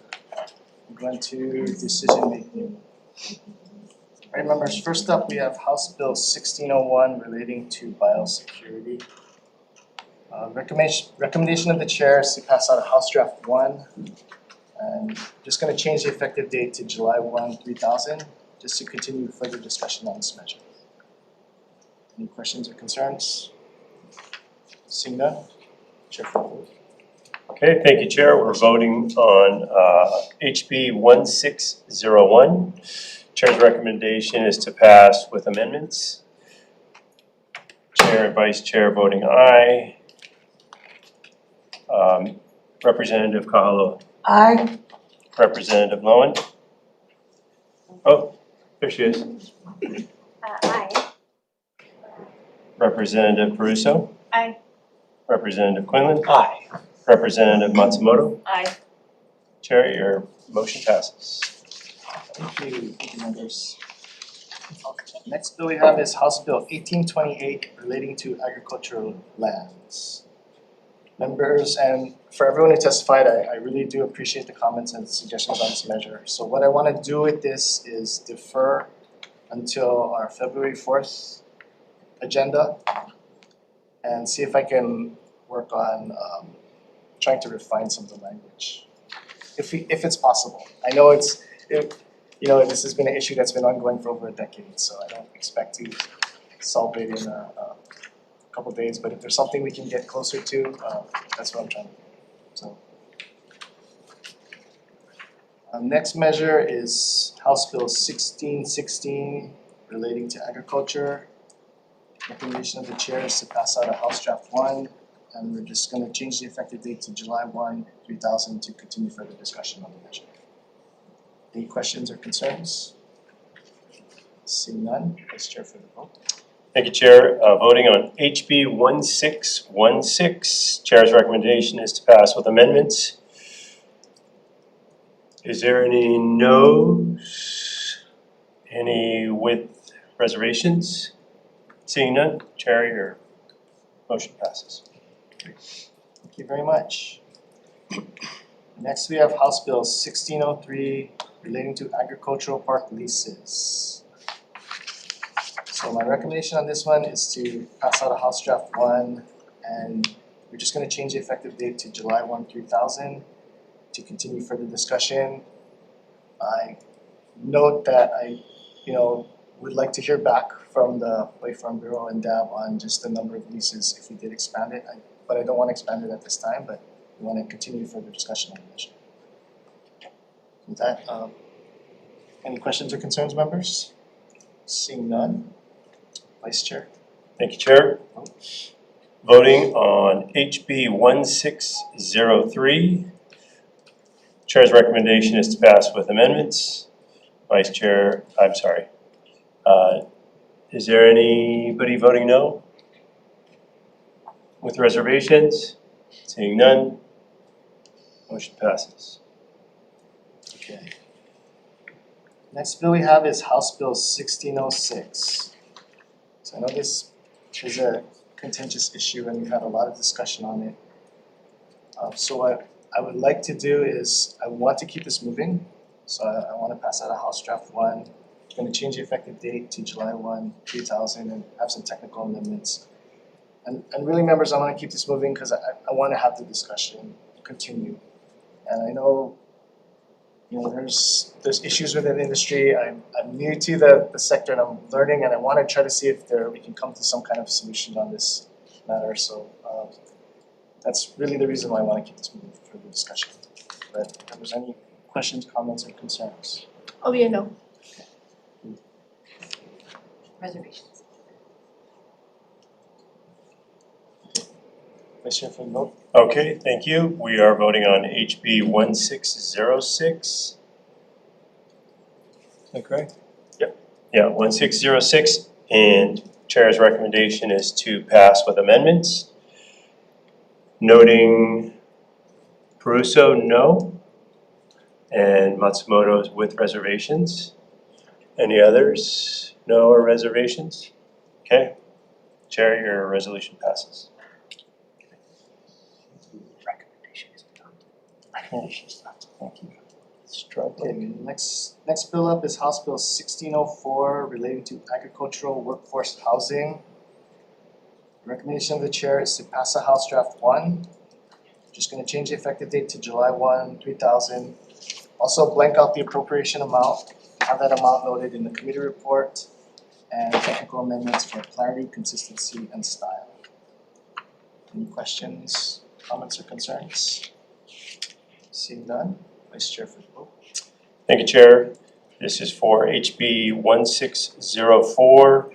We're going to decision making. Right, members, first up, we have House Bill 1601 relating to biosecurity. Recommendation of the chair is to pass out a House Draft 1. And just gonna change the effective date to July 1, 2000, just to continue further discussion on this measure. Any questions or concerns? Seeing none, Chair for the vote. Okay, thank you, Chair. We're voting on HB 1601. Chair's recommendation is to pass with amendments. Chair and Vice Chair voting aye. Representative Kahalo. Aye. Representative Lowen. Oh, there she is. Aye. Representative Peruso. Aye. Representative Quinlan. Aye. Representative Matsumoto. Aye. Chair, your motion passes. Thank you, members. Next bill we have is House Bill 1828 relating to agricultural lands. Members, and for everyone who testified, I really do appreciate the comments and suggestions on this measure. So what I want to do with this is defer until our February 4th agenda and see if I can work on trying to refine some of the language, if it's possible. I know this has been an issue that's been ongoing for over a decade, so I don't expect to solve it in a couple days, but if there's something we can get closer to, that's what I'm trying to do. So, next measure is House Bill 1616 relating to agriculture. Recommendation of the chair is to pass out a House Draft 1, and we're just going to change the effective date to July 1, 2000 to continue further discussion on the measure. Any questions or concerns? Seeing none, Vice Chair for the vote. Thank you, Chair. Voting on HB 1616. Chair's recommendation is to pass with amendments. Is there any no's? Any with reservations? Seeing none, Chair, your motion passes. Thank you very much. Next, we have House Bill 1603 relating to agricultural park leases. So my recommendation on this one is to pass out a House Draft 1, and we're just going to change the effective date to July 1, 2000 to continue further discussion. I note that I would like to hear back from the Hawaii Farm Bureau and DAB on just the number of leases if we did expand it, but I don't want to expand it at this time, but we want to continue further discussion on the issue. With that, any questions or concerns, members? Seeing none, Vice Chair. Thank you, Chair. Voting on HB 1603. Chair's recommendation is to pass with amendments. Vice Chair, I'm sorry. Is there anybody voting no? With reservations? Seeing none, motion passes. Okay. Next bill we have is House Bill 1606. So I know this is a contentious issue and we've had a lot of discussion on it. So what I would like to do is I want to keep this moving. So I want to pass out a House Draft 1. I'm going to change the effective date to July 1, 2000 and have some technical amendments. And really, members, I want to keep this moving because I want to have the discussion continue. And I know there's issues within the industry. I'm new to the sector and I'm learning, and I want to try to see if we can come to some kind of solution on this matter. So that's really the reason why I want to keep this moving for the discussion. But if there's any questions, comments, or concerns? Oh, yeah, no. Reservations. Vice Chair for the vote. Okay, thank you. We are voting on HB 1606. Is that correct? Yep. Yeah, 1606, and Chair's recommendation is to pass with amendments. Noting Peruso, no, and Matsumoto's with reservations. Any others? No or reservations? Okay. Chair, your resolution passes. Thank you. Okay, next bill up is House Bill 1604 relating to agricultural workforce housing. The recommendation of the chair is to pass a House Draft 1. Just gonna change the effective date to July 1, 2000. Also blank out the appropriation amount, have that amount noted in the committee report, and technical amendments for clarity, consistency, and style. Any questions, comments, or concerns? Seeing none, Vice Chair for the vote. Thank you, Chair. This is for HB 1604.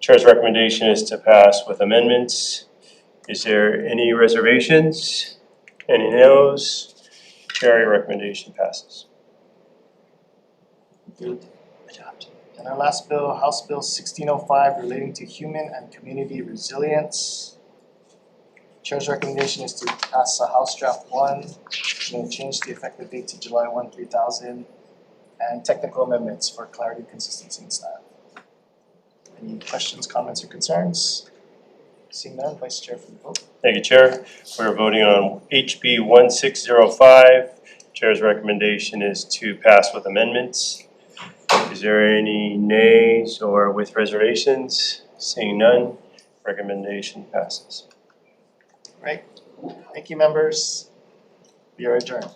Chair's recommendation is to pass with amendments. Is there any reservations? Any no's? Chair, your recommendation passes. Good. And our last bill, House Bill 1605 relating to human and community resilience. Chair's recommendation is to pass a House Draft 1, and change the effective date to July 1, 2000, and technical amendments for clarity, consistency, and style. Any questions, comments, or concerns? Seeing none, Vice Chair for the vote. Thank you, Chair. We're voting on HB 1605. Chair's recommendation is to pass with amendments. Is there any nays or with reservations? Seeing none, recommendation passes. Right. Thank you, members. We are adjourned.